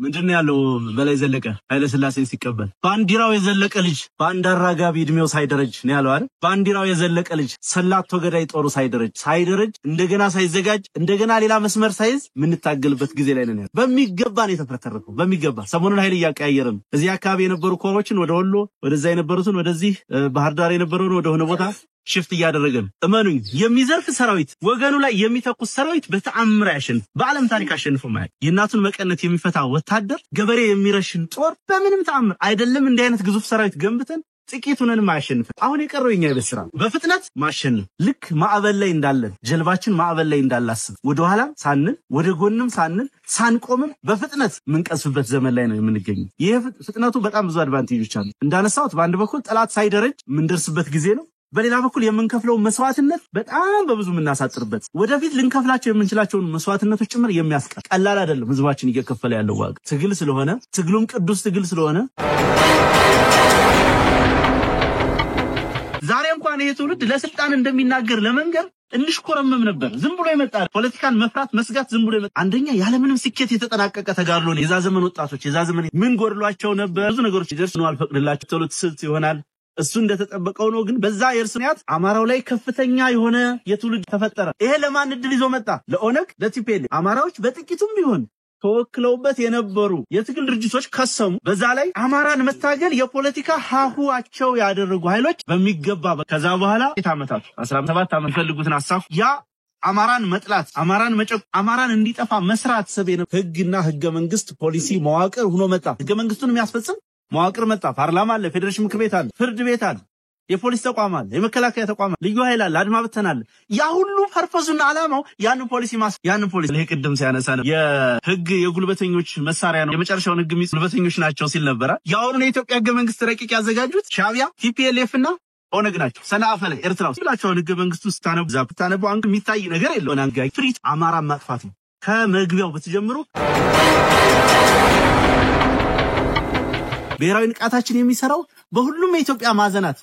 ምንድነው ያለው በላይ ዘለቀ ኃይለ ሥላሴን ሲቀበል ባንዲራው የዘለቀ ልጅ ባንዳራጋቢ እድሜው ሳይደረጅ ነው ያለው አይደል? ባንዲራው የዘለቀ ልጅ ሰላቶ ገዳይ ጦሩ ሳይደረጅ እንደገና ሳይዘጋጅ እንደገና ሌላ መስመር ሳይዝ ምንታገልበት ጊዜ ላይ ነን። በሚገባ ነው የተፈተረፈው። በሚገባ ሰሞኑን ኃይል እያቀያየረ ነው። እዚህ አካባቢ የነበሩ ኮሮችን ወደ ወሎ ወደዛ የነበሩትን ወደዚህ ባህር ዳር የነበረውን ወደ ሆነ ቦታ ሽፍት እያደረገ ነው። እመኑኝ የሚዘርፍ ሰራዊት ወገኑ ላይ የሚተኩስ ሰራዊት በተአምር ያሸንፍ በዓለም ታሪክ አሸንፎ ማለት የእናቱን መቀነት የሚፈታ ወታደር ገበሬ የሚረሽን ጦር በምንም ተአምር አይደለም። እንዲህ አይነት ግዙፍ ሰራዊት ገንብተን ጥቂቱንንም አያሸንፍ። አሁን የቀረው የኛ ይበስራ በፍጥነት ማሸነፍ። ልክ ማዕበል ላይ እንዳለን ጀልባችን ማዕበል ላይ እንዳላስብ ወደ ኋላ ሳንል ወደ ጎንም ሳንል ሳንቆምም በፍጥነት ምንቀስፍበት ዘመን ላይ ነው የምንገኘው። ይሄ ፍጥነቱ በጣም ብዙ አድቫንቴጆች አሉ። እንዳነሳሁት በአንድ በኩል ጠላት ሳይደረጅ ምንደርስበት ጊዜ ነው። በሌላ በኩል የምንከፍለው መስዋዕትነት በጣም በብዙ ምናሳጥርበት ወደፊት ልንከፍላቸው የምንችላቸውን መስዋዕትነቶች ጭምር የሚያስቀር ቀላል አይደለም። ህዝባችን እየከፈለ ያለው ዋጋ ትግል ስለሆነ ትግሉም ቅዱስ ትግል ስለሆነ ዛሬ እንኳን ይሄ ትውልድ ለስልጣን እንደሚናገር ለመንገር እንሽኮረመም ነበር። ዝም ብሎ ይመጣል። ፖለቲካን መፍራት መስጋት ዝም ብሎ ይመጣል። አንደኛ ያለምንም ስኬት የተጠናቀቀ ተጋድሎ ነው። የዛ ዘመን ወጣቶች የዛ ዘመን ምን ጎድሏቸው ነበር? ብዙ ነገሮች ይደርስ ነው አልፈቅድላቸው ተውለት ስልት ይሆናል። እሱ እንደተጠበቀው ነው። ግን በዛ የእርስንያት አማራው ላይ ከፍተኛ የሆነ የትውልድ ተፈጠረ። ይሄ ለማን እድል ይዞ መጣ? ለኦነግ ለቲፒኤል። አማራዎች በጥቂቱም ቢሆን ተወክለውበት የነበሩ የትግል ድርጅቶች ከሰሙ። በዛ ላይ አማራን መታገል የፖለቲካ ሀሁአቸው ያደረጉ ኃይሎች በሚገባ ከዛ በኋላ የታመታቱ 17 ዓመት ፈልጉትን አሳፍ ያ አማራን መጥላት አማራን መጨቅ አማራን እንዲጠፋ መስራት ሰበነ ህግና ህገ መንግስት ፖሊሲ መዋቅር ሆኖ መጣ። ህገ መንግስቱን የሚያስፈጽም መዋቅር መጣ። ፓርላማ አለ፣ ፌደሬሽን ምክር ቤት አለ፣ ፍርድ ቤት አለ፣ የፖሊስ ተቋም አለ፣ የመከላከያ ተቋም አለ፣ ልዩ ኃይል አለ፣ አድማ ብተና አለ። ያ ሁሉ ፐርፐዙና ዓላማው ያንን ፖሊሲ ይሄ ቅድም ሲያነሳ ነው የህግ የጉልበተኞች መሳሪያ ነው የመጨረሻውን ህግ ጉልበተኞች ናቸው ሲል ነበር። ያውኑ የኢትዮጵያ ህገ መንግስት ረቂቅ ያዘጋጁት ሻቢያ ቲፒኤልኤፍ እና ኦነግ ናቸው። ሰናአፈ ላይ ኤርትራ ውስጥ ብላቸው ህገ መንግስቱ ስታነቡ አንዱ የሚታይ ነገር የለው። አንጋይ ፍሪት አማራ ማጥፋት ነው። ከመግቢያው በተጀምሩ ብሔራዊ ንቃታችን የሚሰራው በሁሉም የኢትዮጵያ ማዕዘናት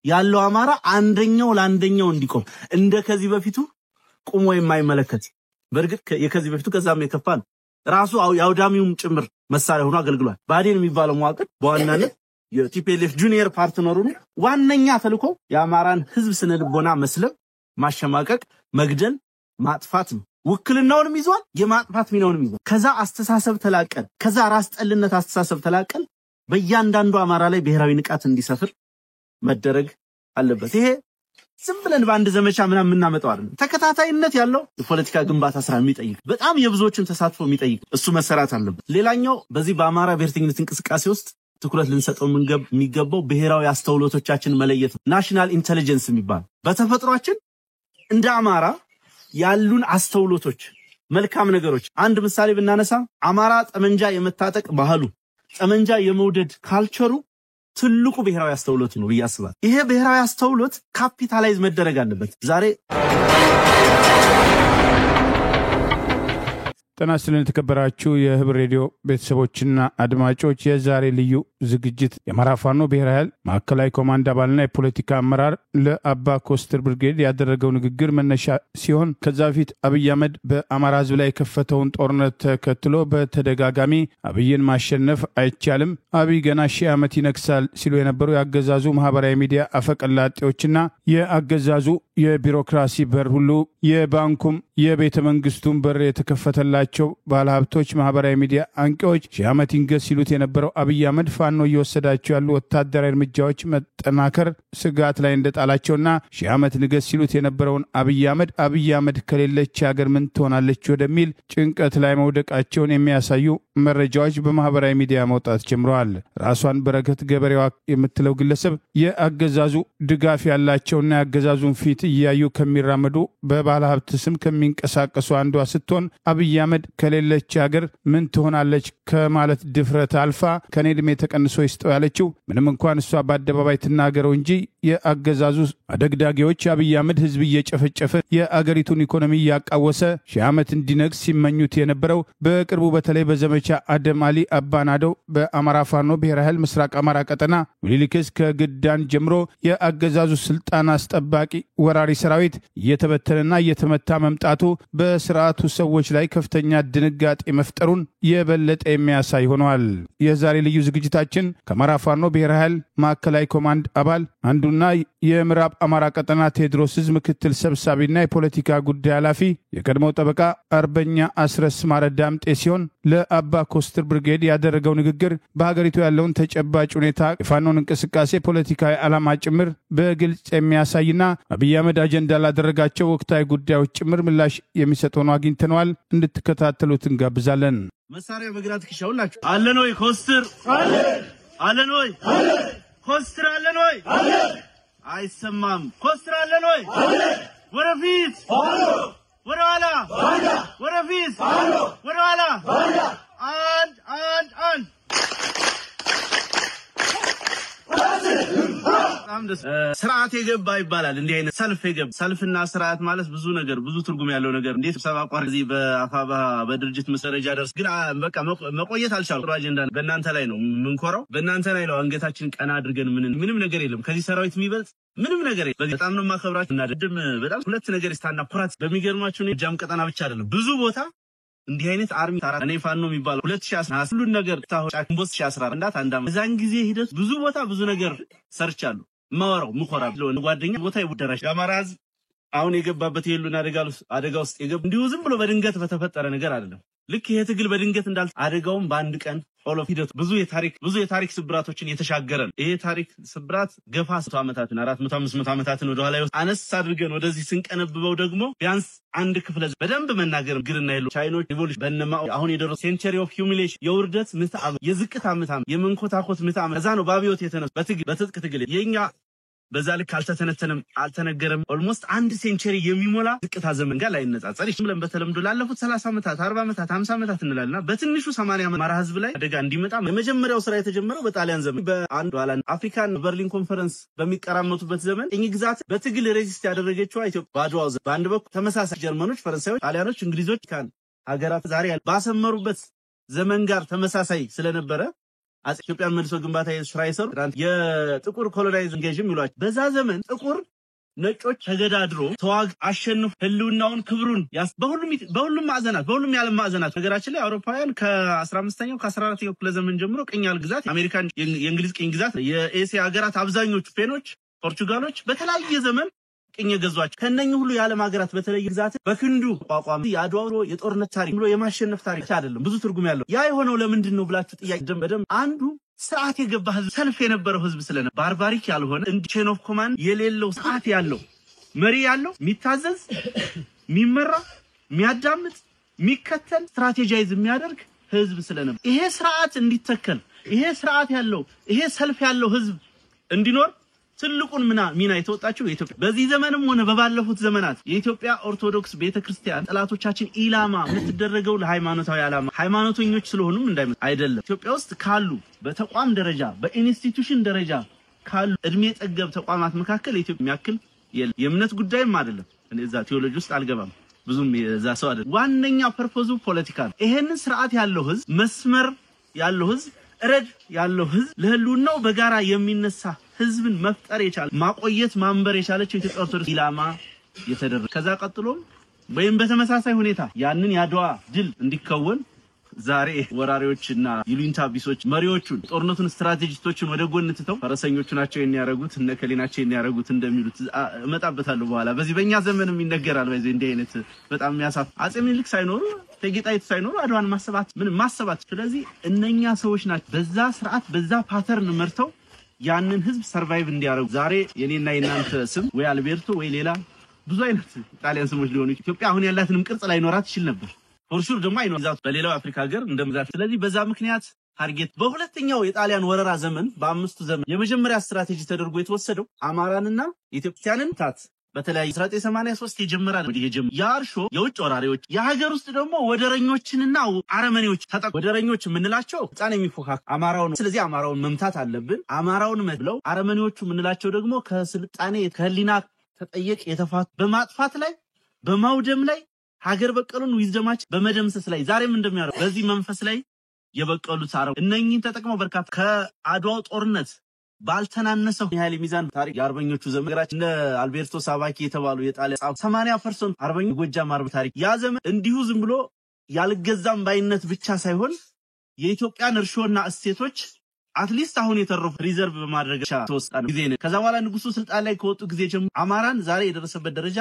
ያለው አማራ አንደኛው ለአንደኛው እንዲቆም እንደ ከዚህ በፊቱ ቆሞ የማይመለከት በርግጥ የከዚህ በፊቱ ከዛም የከፋ ነው። ራሱ ያውዳሚውም ጭምር መሳሪያ ሆኖ አገልግሏል። ባዴን የሚባለው መዋቅር በዋናነት የቲፒኤልኤፍ ጁኒየር ፓርትነሩ ዋነኛ ተልዕኮ የአማራን ህዝብ ስነልቦና መስለብ፣ ማሸማቀቅ፣ መግደል፣ ማጥፋት ነው። ውክልናውንም ይዟል፣ የማጥፋት ሚናውንም ይዟል። ከዛ አስተሳሰብ ተላቀል ከዛ ራስ ጠልነት አስተሳሰብ ተላቀል በእያንዳንዱ አማራ ላይ ብሔራዊ ንቃት እንዲሰፍር መደረግ አለበት። ይሄ ዝም ብለን በአንድ ዘመቻ ምናምን የምናመጣው አይደለም። ተከታታይነት ያለው የፖለቲካ ግንባታ ስራ የሚጠይቅ በጣም የብዙዎችን ተሳትፎ የሚጠይቅ እሱ መሰራት አለበት። ሌላኛው በዚህ በአማራ ብሔርተኝነት እንቅስቃሴ ውስጥ ትኩረት ልንሰጠው የሚገባው ብሔራዊ አስተውሎቶቻችን መለየት ነው። ናሽናል ኢንተለጀንስ የሚባል በተፈጥሯችን እንደ አማራ ያሉን አስተውሎቶች መልካም ነገሮች አንድ ምሳሌ ብናነሳ አማራ ጠመንጃ የመታጠቅ ባህሉ ጠመንጃ የመውደድ ካልቸሩ ትልቁ ብሔራዊ አስተውሎት ነው ብዬ አስባለሁ። ይሄ ብሔራዊ አስተውሎት ካፒታላይዝ መደረግ አለበት። ዛሬ ጤና ይስጥልን የተከበራችሁ የህብር ሬዲዮ ቤተሰቦችና አድማጮች፣ የዛሬ ልዩ ዝግጅት የአማራ ፋኖ ብሔራዊ ኃይል ማዕከላዊ ኮማንድ አባልና የፖለቲካ አመራር ለአባ ኮስተር ብርጌድ ያደረገው ንግግር መነሻ ሲሆን ከዛ በፊት አብይ አህመድ በአማራ ህዝብ ላይ የከፈተውን ጦርነት ተከትሎ በተደጋጋሚ አብይን ማሸነፍ አይቻልም፣ አብይ ገና 1000 ዓመት ይነግሳል ሲሉ የነበሩ ያገዛዙ ማህበራዊ ሚዲያ አፈቀላጤዎችና የአገዛዙ የቢሮክራሲ በር ሁሉ የባንኩም የቤተ መንግስቱን በር የተከፈተላቸው ባለሀብቶች ማህበራዊ ሚዲያ አንቂዎች 1000 ዓመት ይንገስ ሲሉት የነበረው አብይ አህመድ ፋኖ እየወሰዳቸው ያሉ ወታደራዊ እርምጃዎች መጠናከር ስጋት ላይ እንደጣላቸውና 1000 ዓመት ንገስ ሲሉት የነበረውን አብይ አህመድ ከሌለች ሀገር ምን ትሆናለች ወደሚል ጭንቀት ላይ መውደቃቸውን የሚያሳዩ መረጃዎች በማህበራዊ ሚዲያ መውጣት ጀምረዋል። ራሷን በረከት ገበሬዋ የምትለው ግለሰብ የአገዛዙ ድጋፍ ያላቸውና የአገዛዙን ፊት እያዩ ከሚራመዱ በባለሀብት ስም ከሚንቀሳቀሱ አንዷ ስትሆን አብይ አህመድ ከሌለች ሀገር ምን ትሆናለች ከማለት ድፍረት አልፋ ከኔ ዕድሜ ተቀንሶ ይስጠው ያለችው ምንም እንኳን እሷ በአደባባይ ትናገረው እንጂ የአገዛዙ አደግዳጊዎች አብይ አህመድ ህዝብ እየጨፈጨፈ የአገሪቱን ኢኮኖሚ ያቃወሰ ሺህ ዓመት እንዲነግስ ሲመኙት የነበረው በቅርቡ በተለይ በዘመቻ አደም አሊ አባናዶ በአማራ ፋኖ ብሔራዊ ኃይል ምስራቅ አማራ ቀጠና ሚሊክስ ከግዳን ጀምሮ የአገዛዙ ስልጣን አስጠባቂ ወራሪ ሰራዊት እየተበተነና እየተመታ መምጣቱ በስርዓቱ ሰዎች ላይ ከፍተኛ ድንጋጤ መፍጠሩን የበለጠ የሚያሳይ ሆኗል። የዛሬ ልዩ ዝግጅታችን ከአማራ ፋኖ ብሔራዊ ኃይል ማዕከላዊ ኮማንድ አባል አንዱና የምዕራብ አማራ ቀጠና ቴዎድሮስ ህዝብ ምክትል ሰብሳቢና የፖለቲካ ጉዳይ ኃላፊ የቀድሞው ጠበቃ አርበኛ አስረስ ማረ ዳምጤ ሲሆን ለአባ ኮስተር ብርጌድ ያደረገው ንግግር በሀገሪቱ ያለውን ተጨባጭ ሁኔታ የፋኖን እንቅስቃሴ ፖለቲካዊ ዓላማ ጭምር በግልጽ የሚያሳይና አብይ አህመድ አጀንዳ ላደረጋቸው ወቅታዊ ጉዳዮች ጭምር ምላሽ የሚሰጥ ሆኖ አግኝተነዋል። እንድትከታተሉት እንጋብዛለን። መሳሪያ በግራ ትከሻውላችሁ አለን ወይ? ኮስተር አለን ወይ? ኮስተር አለን ወይ? አይሰማም። ኮስተር አለን ወይ? ወደፊት ወደ ኋላ ወደፊት ወደ ኋላ አንድ ስርዓት የገባ ይባላል። እንዲህ አይነት ሰልፍ የገባ ሰልፍና ስርዓት ማለት ብዙ ነገር ብዙ ትርጉም ያለው ነገር እንዴት ሰባቋር እዚህ በአፋባ በድርጅት መሰረጃ ደርስ ግን በቃ መቆየት አልቻልኩም። አጀንዳ በእናንተ ላይ ነው የምንኮራው፣ በእናንተ ላይ ነው አንገታችን ቀና አድርገን ምንም ነገር የለም ከዚህ ሰራዊት የሚበልጥ ምንም ነገር የለም። በጣም ነው ማከብራችሁ እና ደድም በጣም ሁለት ነገር ይስታና ኩራት በሚገርማችሁ ነው ጃም ቀጠና ብቻ አይደለም ብዙ ቦታ እንዲህ አይነት አርሚ ታራ እኔ ፋኖ የሚባለው 2010 ሁሉ ነገር ታውቃችሁ 2014 እንዳት አንድ አመት እዛን ጊዜ ሂደት ብዙ ቦታ ብዙ ነገር ሰርቻለሁ። ማወራው ምኮራ ብሎ ጓደኛ ቦታ ይወደራሽ የአማራ ህዝብ አሁን የገባበት የሉና አደጋ ውስጥ የገባ እንዲሁ ዝም ብሎ በድንገት በተፈጠረ ነገር አይደለም። ልክ ይሄ ትግል በድንገት እንዳል አደጋውም በአንድ ቀን ኦሎፍ ሂደት ብዙ የታሪክ ስብራቶችን የተሻገረ ይሄ ታሪክ ስብራት ገፋ 100 ዓመታትን 400 500 ዓመታትን ወደ ኋላ አነስ አድርገን ወደዚህ ስንቀነብበው ደግሞ ቢያንስ አንድ ክፍለ በደንብ መናገር ግርና ይሉ ቻይኖች ሪቮሉሽን በእነማ አሁን የደረሰው ሴንቸሪ ኦፍ ሂዩሚሌሽን የውርደት ምዕተ ዓመት የዝቅታ ምዕተ ዓመት የመንኮታኮት ምዕተ ዓመት እዛ ነው ባቢዮት የተነሱ በትጥቅ ትግል የኛ በዛ ልክ አልተተነተነም አልተነገረም። ኦልሞስት አንድ ሴንቸሪ የሚሞላ ዝቅታ ዘመን ጋር ላይነጻጸር ይችላል። በተለምዶ ላለፉት 30 ዓመታት 40 ዓመታት 50 ዓመታት እንላልና በትንሹ 80 ዓመት ማራ ህዝብ ላይ አደጋ እንዲመጣ የመጀመሪያው ስራ የተጀመረው በጣሊያን ዘመን በአንድ ዋላ አፍሪካን በርሊን ኮንፈረንስ በሚቀራመቱበት ዘመን ቅኝ ግዛት በትግል ሬዚስት ያደረገችው ኢትዮጵያ ባድዋው በአንድ በኩል ተመሳሳይ ጀርመኖች፣ ፈረንሳዮች፣ ጣሊያኖች፣ እንግሊዞች ካን ሀገራት ዛሬ ባሰመሩበት ዘመን ጋር ተመሳሳይ ስለነበረ ኢትዮጵያን መልሶ ግንባታ ስራ ይሰሩ የጥቁር ኮሎናይዜሽን ገዥም ይሏቸው በዛ ዘመን ጥቁር ነጮች ተገዳድሮ ተዋግ አሸንፎ ህልውናውን ክብሩን በሁሉም ማዕዘናት በሁሉም የዓለም ማዕዘናት ነገራችን ላይ አውሮፓውያን ከ15ኛው ከ14ኛው ክፍለ ዘመን ጀምሮ ቅኝ ግዛት አሜሪካን የእንግሊዝ ቅኝ ግዛት የኤሲያ ሀገራት አብዛኞቹ ስፔኖች ፖርቹጋሎች በተለያየ ዘመን ቅኝ ገዟቸው ከነኚህ ሁሉ የዓለም ሀገራት በተለየ ግዛት በክንዱ ቋቋም ያድዋው የጦርነት ታሪክ ብሎ የማሸነፍ ታሪክ አይደለም ብዙ ትርጉም ያለው ያ የሆነው ለምንድን ነው ብላችሁ ጥያቄ በደም አንዱ ስርዓት የገባ ህዝብ ሰልፍ የነበረው ህዝብ ስለነበር ባርባሪክ ያልሆነ እንደ ቼን ኦፍ ኮማንድ የሌለው ስርዓት ያለው መሪ ያለው የሚታዘዝ የሚመራ የሚያዳምጥ የሚከተል ስትራቴጂይዝ የሚያደርግ ህዝብ ስለነበር ይሄ ስርዓት እንዲተከል ይሄ ስርዓት ያለው ይሄ ሰልፍ ያለው ህዝብ እንዲኖር ትልቁን ሚና የተወጣችው የኢትዮጵያ በዚህ ዘመንም ሆነ በባለፉት ዘመናት የኢትዮጵያ ኦርቶዶክስ ቤተክርስቲያን ጠላቶቻችን ኢላማ የምትደረገው ለሃይማኖታዊ ዓላማ ሃይማኖተኞች ስለሆኑም እንዳይመጣ አይደለም። ኢትዮጵያ ውስጥ ካሉ በተቋም ደረጃ በኢንስቲትዩሽን ደረጃ ካሉ እድሜ ጠገብ ተቋማት መካከል የኢትዮጵያ የሚያክል የእምነት ጉዳይም አይደለም። እዛ ቴዎሎጂ ውስጥ አልገባም ብዙም የዛ ሰው አይደለም። ዋነኛ ፐርፖዙ ፖለቲካ ነው። ይሄንን ስርዓት ያለው ህዝብ መስመር ያለው ህዝብ ረድ ያለው ህዝብ ለህልውናው በጋራ የሚነሳ ህዝብን መፍጠር የቻለ ማቆየት ማንበር የቻለችው ኢትዮጵያ ኦርቶዶክስ ኢላማ የተደረገ ከዛ ቀጥሎም ወይም በተመሳሳይ ሁኔታ ያንን ያድዋ ድል እንዲከወን ዛሬ ወራሪዎችና ይሉኝታ ቢሶች መሪዎቹን ጦርነቱን ስትራቴጂስቶችን ወደ ጎን ትተው ፈረሰኞቹ ናቸው የሚያረጉት እነከሊናቸው የሚያረጉት እንደሚሉት እመጣበታለሁ በኋላ በዚህ በእኛ ዘመንም ይነገራል። በዚህ እንዲህ አይነት በጣም የሚያሳፍ አጼ ምኒልክ ሳይኖሩ ተጌጣይት ሳይኖሩ አድዋን ማሰባት ስለዚህ እነኛ ሰዎች ናቸው በዛ ስርዓት በዛ ፓተርን መርተው ያንን ህዝብ ሰርቫይቭ እንዲያረጉ ዛሬ የኔና የናንተ ስም ወይ አልቤርቶ ወይ ሌላ ብዙ አይነት ጣሊያን ስሞች ሊሆኑ ኢትዮጵያ አሁን ያላትንም ቅርጽ ላይ ኖራት ይችላል ነበር ፎርሹር ደግሞ አይኖርዛት በሌላው አፍሪካ ሀገር እንደምዛት ስለዚህ በዛ ምክንያት ታርጌት በሁለተኛው የጣሊያን ወረራ ዘመን በአምስቱ ዘመን የመጀመሪያ ስትራቴጂ ተደርጎ የተወሰደው አማራንና ኢትዮጵያንን ታት በተለይ 1983 የጀመራል ወዲህ ያርሾ የውጭ ወራሪዎች የሀገር ውስጥ ደግሞ ወደረኞችንና አረመኔዎች ወደረኞች ምንላቸው ጻኔ የሚፎካክ አማራው ነው። ስለዚህ አማራውን መምታት አለብን። አማራውን መብለው አረመኔዎቹ ምንላቸው ደግሞ ከስልጣኔ ከህሊና ተጠየቅ የተፋቱ በማጥፋት ላይ በማውደም ላይ ሀገር በቀሉን ዊዝደማች በመደምሰስ ላይ ዛሬም እንደሚያደርጉ በዚህ መንፈስ ላይ የበቀሉት አረብ እነኚህን ተጠቅመው በርካታ ከአድዋው ጦርነት ባልተናነሰው ያህል ሚዛን ታሪክ የአርበኞቹ ዘመናችን እንደ አልቤርቶ ሳቫኪ የተባሉ የጣሊያን 80% አርበኞች ጎጃም አርብ ታሪክ ያ ዘመን እንዲሁ ዝም ብሎ ያልገዛም ባይነት ብቻ ሳይሆን የኢትዮጵያን እርሾና እሴቶች አትሊስት አሁን የተረፉ ሪዘርቭ በማድረግ ተወስጣን ጊዜ ነው። ከዛ በኋላ ንጉሱ ስልጣን ላይ ከወጡ ጊዜ ጀምሮ አማራን ዛሬ የደረሰበት ደረጃ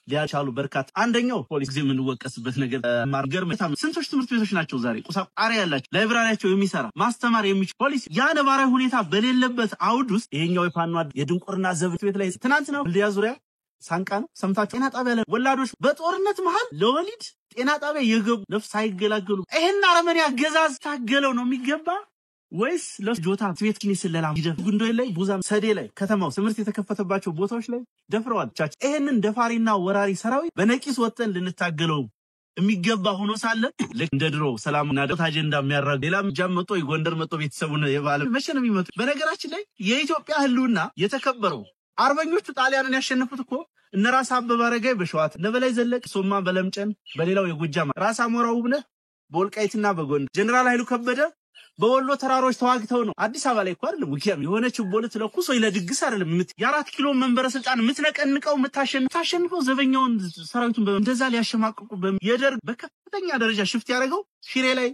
ሊያቻሉ በርካታ አንደኛው ፖሊስ ጊዜ ምን ወቀስበት ነገር ማርገር ስንቶች ትምህርት ቤቶች ናቸው ዛሬ ቁሳቁስ ያላቸው ላይብራሪያቸው የሚሰራ ማስተማር የሚችል ፖሊስ ያ ነባራዊ ሁኔታ በሌለበት አውድ ውስጥ ይሄኛው የፋኗ የድንቁርና ዘብት ቤት ላይ ትናንት ነው ልዲያ ዙሪያ ሳንቃ ነው ሰምታችሁ ጤና ጣቢያ ላይ ወላዶች በጦርነት መሃል ለወሊድ ጤና ጣቢያ የገቡ ነፍስ ሳይገላገሉ ይሄን አረመኔ አገዛዝ ታገለው ነው የሚገባ ወይስ ለጆታ ስዌት ኪኒ ስለላ ይደፍ ጉንዶይ ላይ ቡዛም ሰዴ ላይ ከተማው ትምህርት የተከፈተባቸው ቦታዎች ላይ ደፍረዋል። ይሄንን ደፋሪና ወራሪ ሰራዊት በነቂስ ወጥተን ልንታገለው የሚገባ ሆኖ ሳለ ልክ እንደ ድሮ ሰላምና ደት አጀንዳ የሚያራግ ሌላም ጃም መጥቶ ይጎንደር መጥቶ ቤተሰቡን የባለ መሸነ የሚመጡ በነገራችን ላይ የኢትዮጵያ ህልውና የተከበረው አርበኞቹ ጣሊያንን ያሸነፉት እኮ እነራስ አበበ አረጋይ በሸዋት ነበላይ ዘለቅ ሶማ በለምጨን በሌላው የጎጃም ራስ አሞራው ብነ በወልቃይትና በጎንደር ጀነራል ኃይሉ ከበደ በወሎ ተራሮች ተዋግተው ነው። አዲስ አበባ ላይ እኮ አይደለም ውጊያም የሆነ ችቦለት ለኩሶ ለድግስ አይደለም የ4 ኪሎ መንበረ ስልጣን ምትነቀንቀው ምታሸንፈው ዘበኛውን ሰራዊቱን እንደዛ ሊያሸማቅቁ የደርግ በከፍተኛ ደረጃ ሽፍት ያደረገው ሽሬ ላይ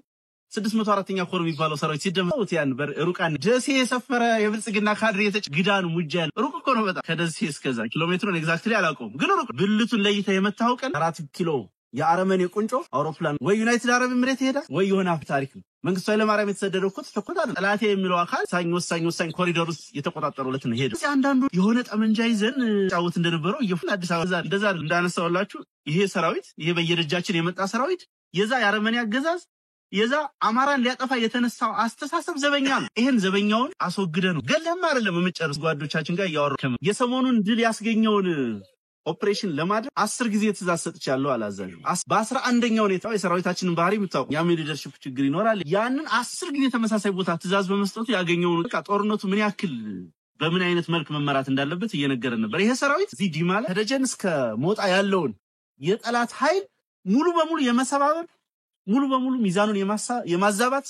604ኛ ኮር የሚባለው ሰራዊት ሲደመው ያን ሩቃን ደሴ የሰፈረ የብልጽግና ካድሬ ግዳን ሙጃን ሩቅ እኮ ነው በጣም ከደሴ እስከዛ ኪሎ ሜትሩን ኤግዛክትሊ አላውቀውም ግን ሩቅ ብልቱን ለይተ የመታው ቀን 4 ኪሎ የአረመኔ ቁንጮ አውሮፕላን ወይ ዩናይትድ አረብ ኤምሬት ሄዳ ወይ የሆነ አፍ ታሪክ መንግስቱ ኃይለማርያም የተሰደደው እኮ ተቆጣጣ ጠላቴ የሚለው አካል ወሳኝ ኮሪዶር ውስጥ የተቆጣጠሩለት ነው ሄደ። አንዳንዱ የሆነ ጠመንጃ ይዘን ጫውት እንደነበረው ይፈን አዲስ አበባ እንደዛ እንዳነሳውላችሁ ይሄ ሰራዊት ይሄ በየደጃችን የመጣ ሰራዊት የዛ የአረመኔ አገዛዝ የዛ አማራን ሊያጠፋ የተነሳው አስተሳሰብ ዘበኛ ነው። ይሄን ዘበኛውን አስወግደ ነው ገለም አይደለም የምጨርስ ጓዶቻችን ጋር ያወራከም የሰሞኑን ድል ያስገኘውን ኦፕሬሽን ለማድረግ 10 ጊዜ ትእዛዝ ሰጥቻለሁ አላዛዡ በ11ኛው ሁኔታው የሰራዊታችንን ባህሪ ምታውቁ ያም ሊደርሺፕ ችግር ይኖራል። ያንን 10 ጊዜ ተመሳሳይ ቦታ ትእዛዝ በመስጠቱ ያገኘው በቃ ጦርነቱ ምን ያክል በምን አይነት መልክ መመራት እንዳለበት እየነገረን ነበር። ይሄ ሰራዊት እዚህ ዲማላ ከደጀን እስከ ሞጣ ያለውን የጠላት ኃይል ሙሉ በሙሉ የመሰባበር ሙሉ በሙሉ ሚዛኑን የማዛባት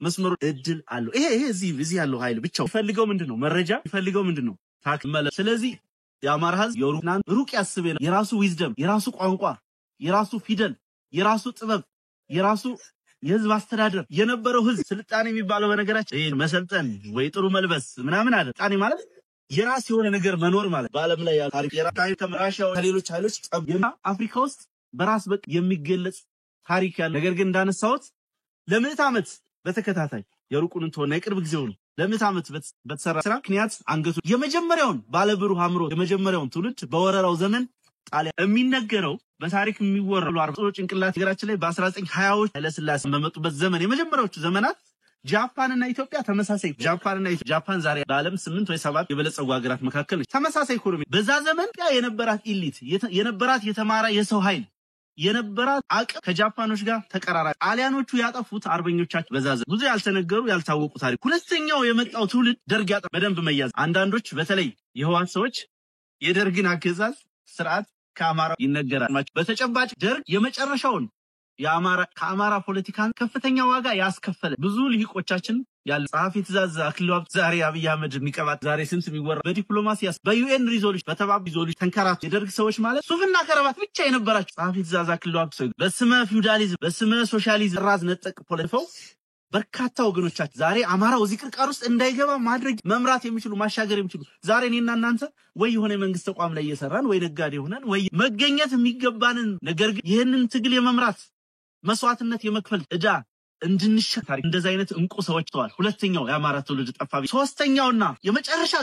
መስመሩ እድል አለው። ይሄ እዚህ ያለው ኃይል ብቻው ይፈልገው ምንድነው መረጃ ይፈልገው ምንድነው ታክመለ ስለዚህ የአማራ ህዝብ ሩቅ ያስበ የራሱ ዊዝደም የራሱ ቋንቋ የራሱ ፊደል የራሱ ጥበብ የራሱ የህዝብ አስተዳደር የነበረው ህዝብ ስልጣኔ የሚባለው በነገራችን ይሄ መሰልጠን ወይ ጥሩ መልበስ ምናምን አይደል። ስልጣኔ ማለት የራስ የሆነ ነገር መኖር ማለት በአለም ላይ ያለው ታሪክ የራሱ ከመራሻው ከሌሎች ኃይሎች አፍሪካ ውስጥ በራስ በቅ የሚገለጽ ታሪክ ያለ ነገር ግን እንዳነሳሁት ለምዕት ዓመት በተከታታይ የሩቁን እንተውና የቅርብ ጊዜው ነው ለምዕት ዓመት በተሰራ ስራ ምክንያት አንገቱ የመጀመሪያውን ባለብሩህ አምሮ የመጀመሪያውን ትውልድ በወረራው ዘመን ጣሊያን የሚነገረው በታሪክ የሚወራው አርጦ ጭንቅላት ሀገራችን ላይ በ1920ዎች ለስላሴ በመጡበት ዘመን የመጀመሪያዎቹ ዘመናት ጃፓንና ኢትዮጵያ ተመሳሳይ ጃፓን ዛሬ በዓለም 8 ወይ 7 የበለጸጉ ሀገራት መካከል ነች። ተመሳሳይ ኢኮኖሚ በዛ ዘመን የነበራት ኢሊት የነበራት የተማረ የሰው ኃይል የነበራት አቅም ከጃፓኖች ጋር ተቀራራቢ ጣሊያኖቹ ያጠፉት አርበኞቻቸው በዛዘ ብዙ ያልተነገሩ ያልታወቁ ታሪክ ሁለተኛው የመጣው ትውልድ ደርግ ያጠፋ በደንብ መያዝ አንዳንዶች በተለይ የህዋት ሰዎች የደርግን አገዛዝ ስርዓት ከአማራ ይነገራል በተጨባጭ ደርግ የመጨረሻውን ከአማራ ፖለቲካን ከፍተኛ ዋጋ ያስከፈለ ብዙ ልሂቆቻችን ያለ ጸሐፊ ትእዛዝ አክሊሉ ሀብተ ዛሬ አብይ አህመድ የሚቀባት ዛሬ ስንት የሚወራ በዲፕሎማሲ በዩኤን ሪዞሉሽን በተባበሩት ሪዞሉሽን ተንከራቱ የደርግ ሰዎች ማለት ሱፍና ከረባት ብቻ የነበራቸው ጸሐፊ ትእዛዝ አክሊሉ ሀብተ በስመ ፊውዳሊዝም በስመ ሶሻሊዝም ራዝ ነጠቅ ፖለቲካው በርካታ ወገኖቻችን ዛሬ አማራው እዚህ ቅርቃር ውስጥ እንዳይገባ ማድረግ መምራት የሚችሉ ማሻገር የሚችሉ ዛሬ እኔና እናንተ ወይ የሆነ መንግስት ተቋም ላይ እየሰራን ወይ ነጋዴ ሆነን ወይ መገኘት የሚገባንን ነገር ግን ይሄንን ትግል የመምራት መስዋዕትነት የመክፈል እዳ እንድንሸካሪ እንደዛ አይነት እንቁ ሰዎች ተዋል። ሁለተኛው የአማራ ትውልድ ጠፋቢ ሶስተኛውና የመጨረሻ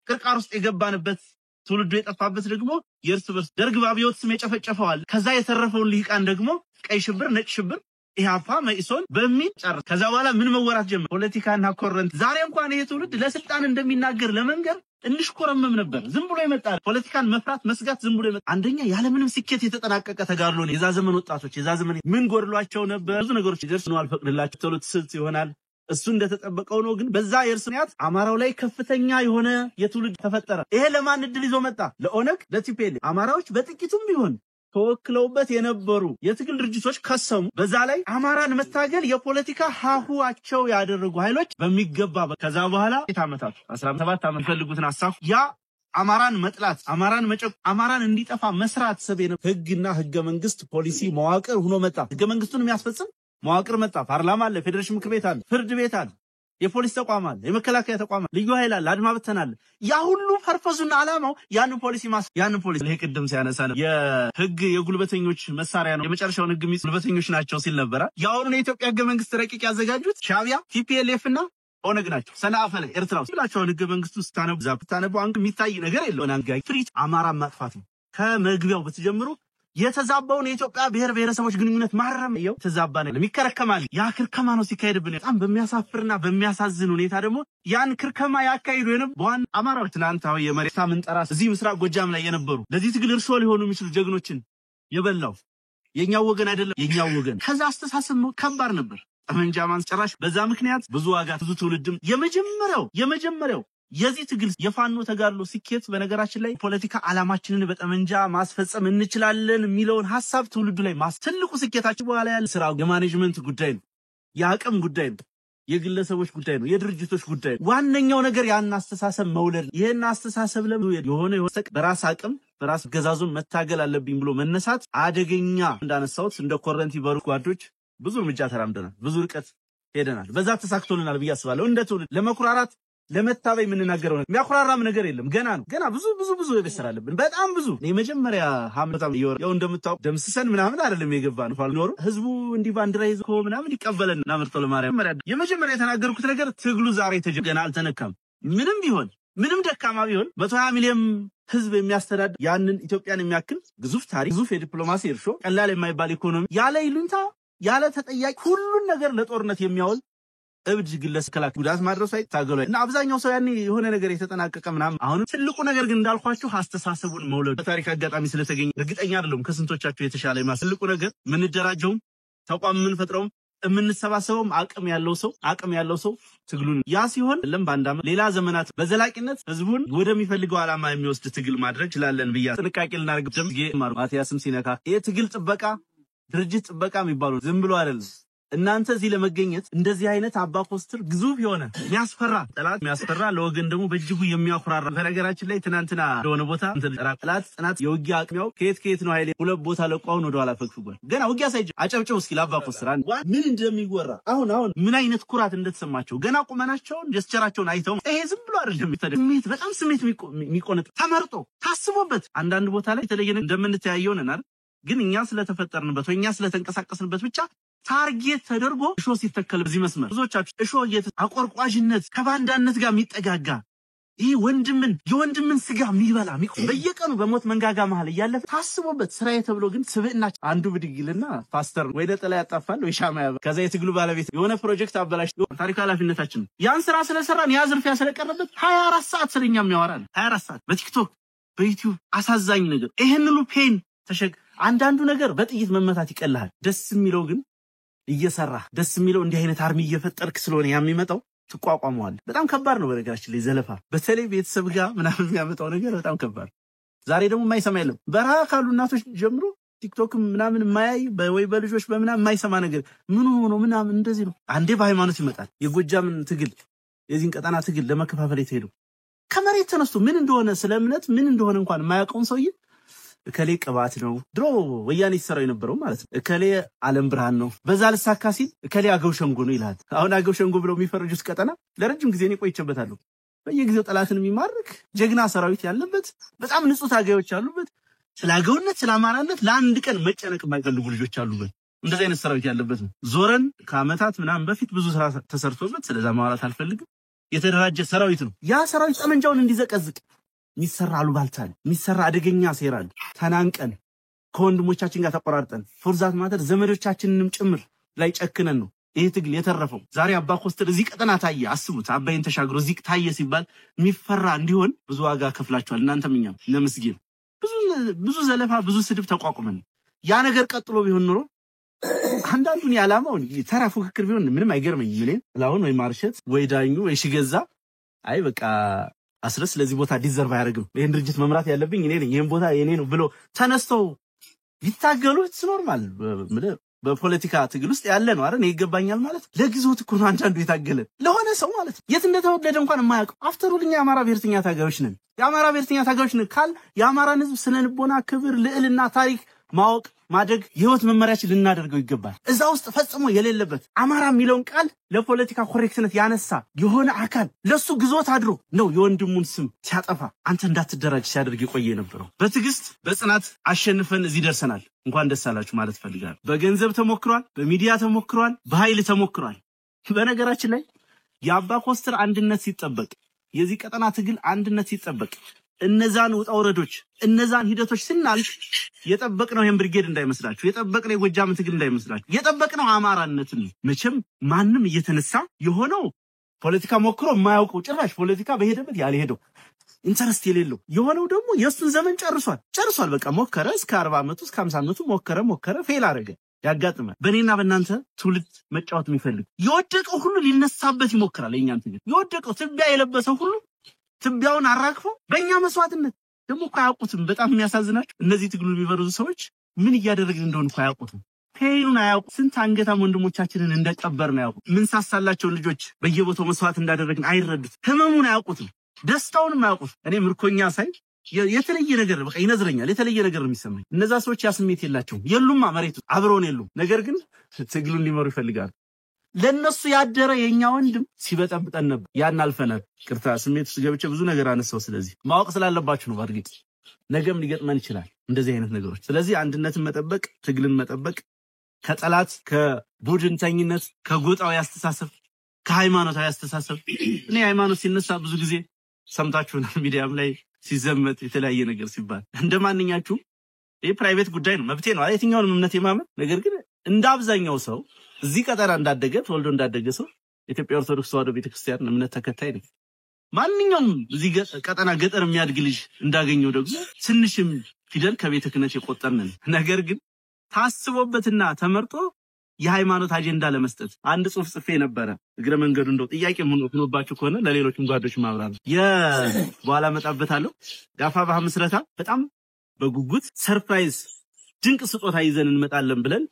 ቅርቃር ውስጥ የገባንበት ትውልዱ የጠፋበት ደግሞ የእርስ በርስ ደርግ ባብዮት ስም የጨፈጨፈዋል። ከዛ የተረፈውን ልሂቃን ደግሞ ቀይ ሽብር ነጭ ሽብር ኢሃፓ መኢሶን በሚል ጨርስ ከዛ በኋላ ምን መወራት ጀመረ ፖለቲካና ኮረንት ዛሬ እንኳን ይሄ ትውልድ ለስልጣን እንደሚናገር ለመንገር እንሽኮረመም ነበር። ዝም ብሎ የመጣ ፖለቲካን መፍራት መስጋት ዝም ብሎ የመጣ አንደኛ ያለምንም ስኬት የተጠናቀቀ ተጋድሎ ነው። የዛ ዘመን ወጣቶች የዛ ዘመን ምን ጎድሏቸው ነበር? ብዙ ነገሮች ይደርስ ነው አልፈቅድላችሁ ተብሎ ትስልት ይሆናል። እሱ እንደተጠበቀው ነው። ግን በዛ የእርስንያት አማራው ላይ ከፍተኛ የሆነ የትውልድ ተፈጠረ። ይሄ ለማን እድል ይዞ መጣ? ለኦነግ ለቲፒኤልኤፍ። አማራዎች በጥቂቱም ቢሆን ተወክለውበት የነበሩ የትግል ድርጅቶች ከሰሙ። በዛ ላይ አማራን መታገል የፖለቲካ ሀሁዋቸው ያደረጉ ኃይሎች በሚገባ ከዛ በኋላ ዓመታት 17 ዓመት ፈልጉትን አሳፍ ያ አማራን መጥላት አማራን መጨቅ አማራን እንዲጠፋ መስራት ሰበነ ህግና ህገ መንግስት ፖሊሲ መዋቅር ሆኖ መጣ። ህገ መንግስቱን የሚያስፈጽም መዋቅር መጣ። ፓርላማ አለ፣ ፌዴሬሽን ምክር ቤት አለ፣ ፍርድ ቤት አለ፣ የፖሊስ ተቋም አለ፣ የመከላከያ ተቋም አለ፣ ልዩ ኃይል አለ፣ አድማ ብተና አለ። ያ ሁሉ ፐርፐዙና ዓላማው ያንን ፖሊሲ ያንን ፖሊሲ ለቅድም ሲያነሳ ነው የህግ የጉልበተኞች መሳሪያ ነው፣ የመጨረሻውን ህግ ጉልበተኞች ናቸው ሲል ነበር። ያውኑ የኢትዮጵያ ህገ መንግስት ረቂቅ ያዘጋጁት ሻዕቢያ ቲፒኤልኤፍ እና ኦነግ ናቸው። ሰንአፈ ላይ ኤርትራ ውስጥ ብላችሁ ህገ መንግስቱ ስታነቡ አንድ የሚታይ ነገር የለውም። አንጋይ ፍሪት አማራ ማጥፋት ነው። ከመግቢያው በተጀምሮ የተዛባውን የኢትዮጵያ ብሔር ብሔረሰቦች ግንኙነት ማረም ነው። ተዛባ ነው የሚከረከማል። ያ ክርከማ ነው ሲካሄድብን በጣም በሚያሳፍርና በሚያሳዝን ሁኔታ ደግሞ ያን ክርከማ ያካሂዱ የነበሩ አማራዎች ትናንታው የመሬታ ምንጠራ እዚህ ምስራቅ ጎጃም ላይ የነበሩ ለዚህ ትግል እርሾ ሊሆኑ የሚችሉ ጀግኖችን የበላው የኛው ወገን አይደለም የኛው ወገን። ከዛ አስተሳሰብ ከባድ ነበር። ጠመንጃ ማንጨራሽ በዛ ምክንያት ብዙ ዋጋ ብዙ ትውልድም የመጀመሪያው የዚህ ትግል የፋኖ ተጋድሎ ስኬት በነገራችን ላይ ፖለቲካ ዓላማችንን በጠመንጃ ማስፈጸም እንችላለን የሚለውን ሐሳብ ትውልዱ ላይ ትልቁ ስኬታችን በኋላ ያለ ስራ የማኔጅመንት ጉዳይ ነው፣ የአቅም ጉዳይ ነው፣ የግለሰቦች ጉዳይ ነው፣ የድርጅቶች ጉዳይ ነው። ዋነኛው ነገር ያን አስተሳሰብ መውለድ። ይሄን አስተሳሰብ የሆነ በራስ አቅም በራስ ገዛዙን መታገል አለብኝ ብሎ መነሳት አደገኛ እንዳነሳውት እንደ ኮረንቲ በሩ ጓዶች ብዙ እርምጃ ተራምደናል፣ ብዙ ርቀት ሄደናል። በዛ ተሳክቶልናል ብዬ አስባለሁ። እንደ ትውልድ ለመኩራራት ለመታበይ የምንናገረው ነገር የሚያኩራራም ነገር የለም። ገና ነው። ገና ብዙ የበሰራ አለብን። በጣም ብዙ የመጀመሪያ ሀምታም ያው እንደምታውቁ ደምስሰን ምናምን አይደለም የገባን ፋልኖር ህዝቡ እንዲህ ባንዲራ ይዞ ምናምን ይቀበለን እና ምርጦ ለማርያም የመጀመሪያ የተናገርኩት ነገር ትግሉ ዛሬ ገና አልተነካም። ምንም ቢሆን ምንም ደካማ ቢሆን 120 ሚሊዮን ህዝብ የሚያስተዳድር ያንን ኢትዮጵያን የሚያክል ግዙፍ ታሪክ ግዙፍ የዲፕሎማሲ እርሾ ቀላል የማይባል ኢኮኖሚ ያለ ይሉንታ ያለ ተጠያቂ ሁሉን ነገር ለጦርነት የሚያውል እብድ ግለሰብ ከላክ ጉዳት ማድረሱ አይታገሉ እና አብዛኛው ሰው ያኔ የሆነ ነገር የተጠናቀቀ ምናምን። አሁን ትልቁ ነገር ግን እንዳልኳችሁ አስተሳሰቡን መውለድ በታሪክ አጋጣሚ ስለተገኘ እርግጠኛ አይደለም ከስንቶቻችሁ የተሻለ ትልቁ ነገር ምንደራጀውም ተቋም ምንፈጥረውም የምንሰባሰበውም አቅም ያለው ሰው ትግሉን ያ ሲሆን ለም ባንዳም ሌላ ዘመናት በዘላቂነት ህዝቡን ወደሚፈልገው ዓላማ የሚወስድ ትግል ማድረግ ይችላልን ብያ ጥንቃቄ ልናደርግ ጀምር ማቲያስም ሲነካ ይሄ ትግል ጥበቃ ድርጅት ጥበቃ የሚባሉ ዝም ብሎ አይደለም። እናንተ እዚህ ለመገኘት እንደዚህ አይነት አባ ፖስተር ግዙፍ የሆነ የሚያስፈራ ጠላት የሚያስፈራ ለወገን ደግሞ በእጅጉ የሚያኩራራ በነገራችን ላይ ትናንትና እንደሆነ ቦታ ጠላት ጽናት የውጊያ አቅሚያው ከየት ነው ኃይሌ ሁለት ቦታ ለቋውን ወደ ኋላ ፈግፍጓል። ገና ውጊያ ሳይጀ አጨብጨው እስኪ ለአባ ፖስተር ምን እንደሚወራ አሁን ምን አይነት ኩራት እንደተሰማቸው ገና ቁመናቸውን ጀስቸራቸውን አይተው ይሄ ዝም ብሎ አይደለም ስሜት በጣም ስሜት የሚቆነጥ ተመርጦ ታስቦበት አንዳንድ ቦታ ላይ የተለየነ እንደምንተያየው ነን አይደል? ግን እኛ ስለተፈጠርንበት ወይ እኛ ስለተንቀሳቀስንበት ብቻ ታርጌት ተደርጎ እሾ ሲተከል በዚህ መስመር ብዙዎቻችሁ እሾ አቆርቋዥነት ከባንዳነት ጋር የሚጠጋጋ ይሄ የወንድምን ስጋ የሚበላ በየቀኑ በሞት መንጋጋ መሃል እያለፈ ታስቦበት ስራዬ ተብሎ ግን ስብዕናችን አንዱ ብድግልና ፓስተር ወይ ለጠላ ያጣፋል ወይ ሻማ ያበ ከዛ የትግሉ ባለቤት የሆነ ፕሮጀክት አበላሽ ታሪክ ኃላፊነታችን ያን ስራ ስለሰራን ያ ዝርፊያ ስለቀረበት 24 ሰዓት ስለኛ የሚያወራል 24 ሰዓት በቲክቶክ በዩቲዩብ አሳዛኝ ነገር ይሄን ሁሉ ፔን ተሸግ አንዳንዱ ነገር በጥይት መመታት ይቀልሃል። ደስ የሚለው ግን እየሰራ ደስ የሚለው እንዲህ አይነት አርሚ እየፈጠርክ ስለሆነ የሚመጣው ትቋቋመዋል። በጣም ከባድ ነው በነገራችን ላይ ዘለፋ በተለይ ቤተሰብ ጋር ምናምን የሚያመጣው ነገር በጣም ከባድ። ዛሬ ደግሞ የማይሰማ የለም። በረሃ ካሉ እናቶች ጀምሮ ቲክቶክ ምናምን የማያይ ወይ በልጆች በምናምን የማይሰማ ነገር ምን ሆኖ ምናምን እንደዚህ ነው። አንዴ በሃይማኖት ይመጣል። የጎጃምን ትግል የዚህን ቀጠና ትግል ለመከፋፈል የተሄዱ ከመሬት ተነስቶ ምን እንደሆነ ስለ እምነት ምን እንደሆነ እንኳን የማያውቀውን ሰውዬ እከሌ ቅባት ነው ድሮ ወያኔ ሲሰራው የነበረው ማለት ነው። እከሌ ዓለም ብርሃን ነው በዛ ልሳካ ሲል እከሌ አገው ሸንጎ ነው ይላል። አሁን አገው ሸንጎ ብለው የሚፈርጁት ቀጠና ለረጅም ጊዜ ነው ቆይቼበታለሁ። በየጊዜው ጠላትን የሚማርክ ጀግና ሰራዊት ያለበት በጣም ንጹህ ታጋዮች ያሉበት ስለ አገውነት ስለ አማራነት ለአንድ ቀን መጨነቅ የማይፈልጉ ልጆች አሉበት። እንደዚህ አይነት ሰራዊት ያለበት ነው። ዞረን ከአመታት ምናምን በፊት ብዙ ስራ ተሰርቶበት ስለዛ ማውራት አልፈልግም። የተደራጀ ሰራዊት ነው። ያ ሰራዊት ጠመንጃውን እንዲዘቀዝቅ ሚሰራ አሉባልታል ሚሰራ አደገኛ ሴራል ተናንቀን ከወንድሞቻችን ጋር ተቆራርጠን ፎርዛት ማተር ዘመዶቻችንንም ጭምር ላይ ጨክነን ነው ይሄ ትግል የተረፈው ዛሬ አባ ኮስተር እዚህ ቀጠና ታየ አስቡት አባይን ተሻግሮ እዚህ ታየ ሲባል የሚፈራ እንዲሆን ብዙ ዋጋ ከፍላችኋል እናንተም እኛም ለምስጊን ብዙ ዘለፋ ብዙ ስድብ ተቋቁመን ያ ነገር ቀጥሎ ቢሆን ኖሮ አንዳንዱን ያላማው ተራ ፉክክር ቢሆን ምንም አይገርመኝ ምን ላውን ወይ ማርሸት ወይ ዳኙ ወይ ሽገዛ አይ በቃ አስረስ ለዚህ ቦታ ዲዘርቭ አያደርግም ይሄን ድርጅት መምራት ያለብኝ እኔ ነኝ ይሄን ቦታ የኔ ነው ብሎ ተነስተው ይታገሉት ኖርማል በፖለቲካ ትግል ውስጥ ያለ ነው አይደል ይገባኛል ማለት ለጊዜው ትኩር ነው አንዳንዱ የታገለ ለሆነ ሰው ማለት የት እንደተወለደ እንኳን የማያውቅ አፍተሩልኛ አማራ ብሔርተኛ ታጋዮች ነን የአማራ ብሔርተኛ ታጋዮች ነን ካል የአማራን ህዝብ ስነልቦና ክብር ልዕልና ታሪክ ማወቅ ማደግ ህይወት መመሪያችን ልናደርገው ይገባል እዛ ውስጥ ፈጽሞ የሌለበት አማራ የሚለውን ቃል ለፖለቲካ ኮሬክሽነት ያነሳ የሆነ አካል ለሱ ግዞት አድሮ ነው የወንድሙን ስም ሲያጠፋ አንተ እንዳትደራጅ ሲያደርግ የቆየ ነበረው በትግስት በጽናት አሸንፈን እዚህ ደርሰናል እንኳን ደስ አላችሁ ማለት ፈልጋለሁ በገንዘብ ተሞክሯል በሚዲያ ተሞክሯል በኃይል ተሞክሯል በነገራችን ላይ የአባ ኮስተር አንድነት ሲጠበቅ የዚህ ቀጠና ትግል አንድነት ሲጠበቅ እነዛን ወጣውረዶች እነዛን ሂደቶች ስናልፍ የጠበቅነው ይሄን ብርጌድ እንዳይመስላችሁ የጠበቅነው የጎጃም ትግል እንዳይመስላችሁ የጠበቅነው አማራነትን መቼም ማንም እየተነሳ የሆነው ፖለቲካ ሞክሮ የማያውቀው ጭራሽ ፖለቲካ በሄደበት ያልሄደው ኢንተረስት የሌለው የሆነው ደግሞ የሱን ዘመን ጨርሷል በቃ ሞከረ እስከ 40 አመቱ እስከ 50 አመቱ ሞከረ ፌል አረገ ያጋጥማል በኔና በእናንተ ትውልድ መጫወት የሚፈልግ የወደቀው ሁሉ ሊነሳበት ይሞክራል የኛን ትግል የወደቀው ትቢያ የለበሰው ሁሉ ትቢያውን አራግፈው በእኛ መስዋዕትነት ደግሞ አያውቁትም በጣም የሚያሳዝናቸው እነዚህ ትግሉ የሚበሩት ሰዎች ምን እያደረግን እንደሆነ አያውቁትም ፔኑን አያውቁ ስንት አንገታም ወንድሞቻችንን እንደቀበርን አያውቁ ምን ሳሳላቸው ልጆች በየቦታው መስዋዕት እንዳደረግን አይረዱት ህመሙን አያውቁትም ደስታውንም አያውቁት እኔ ምርኮኛ ሳይ የተለየ ነገር በቃ ይነዝረኛል የተለየ ነገር ነው የሚሰማኝ እነዛ ሰዎች ያስሜት የላቸውም የሉማ መሬቱ አብረውን የሉም ነገር ግን ትግሉን ሊመሩ ይፈልጋሉ ለነሱ ያደረ የኛ ወንድም ሲበጠብጠን ነበር ያን አልፈናል ቅርታ ስሜት ውስጥ ገብቼ ብዙ ነገር አነሳው ስለዚህ ማወቅ ስላለባችሁ ነው ባርግጥ ነገም ሊገጥመን ይችላል እንደዚህ አይነት ነገሮች ስለዚህ አንድነትን መጠበቅ ትግልን መጠበቅ ከጠላት ከቡድንተኝነት ከጎጣው ያስተሳሰብ ከሃይማኖታዊ ያስተሳሰብ እኔ ሃይማኖት ሲነሳ ብዙ ጊዜ ሰምታችሁና ሚዲያም ላይ ሲዘመት የተለያየ ነገር ሲባል እንደማንኛችሁ ይሄ ፕራይቬት ጉዳይ ነው መብቴ ነው የትኛውንም እምነት የማመን ነገር ግን እንደ አብዛኛው ሰው እዚህ ቀጠና እንዳደገ ተወልዶ እንዳደገ ሰው ኢትዮጵያ ኦርቶዶክስ ተዋሕዶ ቤተክርስቲያን እምነት ተከታይ ነው ማንኛውም እዚህ ቀጠና ገጠር የሚያድግ ልጅ እንዳገኘው ደግሞ ትንሽም ፊደል ከቤተ ክህነት የቆጠርን ነገር ግን ታስቦበትና ተመርጦ የሃይማኖት አጀንዳ ለመስጠት አንድ ጽሁፍ ጽፌ ነበር እግረ መንገዱ እንደው ጥያቄ ሆኖባችሁ ከሆነ ለሌሎችም ጓዶች ማብራራት በኋላ መጣበታለሁ ያፋባህ መስረታ በጣም በጉጉት ሰርፕራይዝ ድንቅ ስጦታ ይዘን እንመጣለን ብለን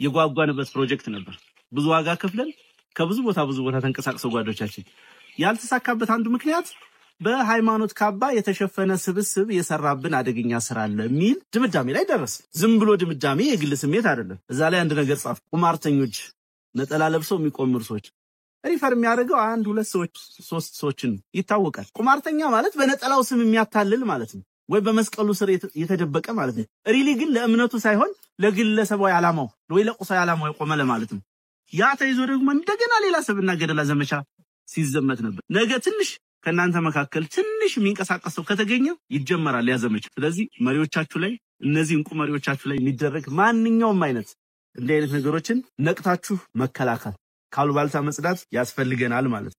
የጓጓንበት ፕሮጀክት ነበር ብዙ ዋጋ ከፍለን ከብዙ ቦታ ተንቀሳቅሰው ጓዶቻችን ያልተሳካበት አንዱ ምክንያት በሃይማኖት ካባ የተሸፈነ ስብስብ የሰራብን አደገኛ ስራ አለ ሚል ድምዳሜ ላይ ደረስ ዝም ብሎ ድምዳሜ የግል ስሜት አይደለም እዛ ላይ አንድ ነገር ጻፍ ቁማርተኞች ነጠላ ለብሰው የሚቆምሩ ሰዎች ሪፈር የሚያደርገው አንድ ሁለት ሰዎች ሶስት ሰዎችን ይታወቃል ቁማርተኛ ማለት በነጠላው ስም የሚያታልል ማለት ነው ወይ በመስቀሉ ስር የተደበቀ ማለት ነው ሪሊ ግን ለእምነቱ ሳይሆን ለግለሰባዊ ዓላማው ወይ ለቁሳዊ ዓላማው የቆመ ለማለት ነው ያ ተይዞ ደግሞ እንደገና ሌላ ሰብና ገደላ ዘመቻ ሲዘመት ነበር ነገ ትንሽ ከናንተ መካከል ትንሽ የሚንቀሳቀሰው ከተገኘ ይጀመራል ያ ዘመቻ ስለዚህ መሪዎቻችሁ ላይ እነዚህ እንቁ መሪዎቻችሁ ላይ የሚደረግ ማንኛውም አይነት እንደ አይነት ነገሮችን ነቅታችሁ መከላከል ካልባልታ መጽዳት ያስፈልገናል ማለት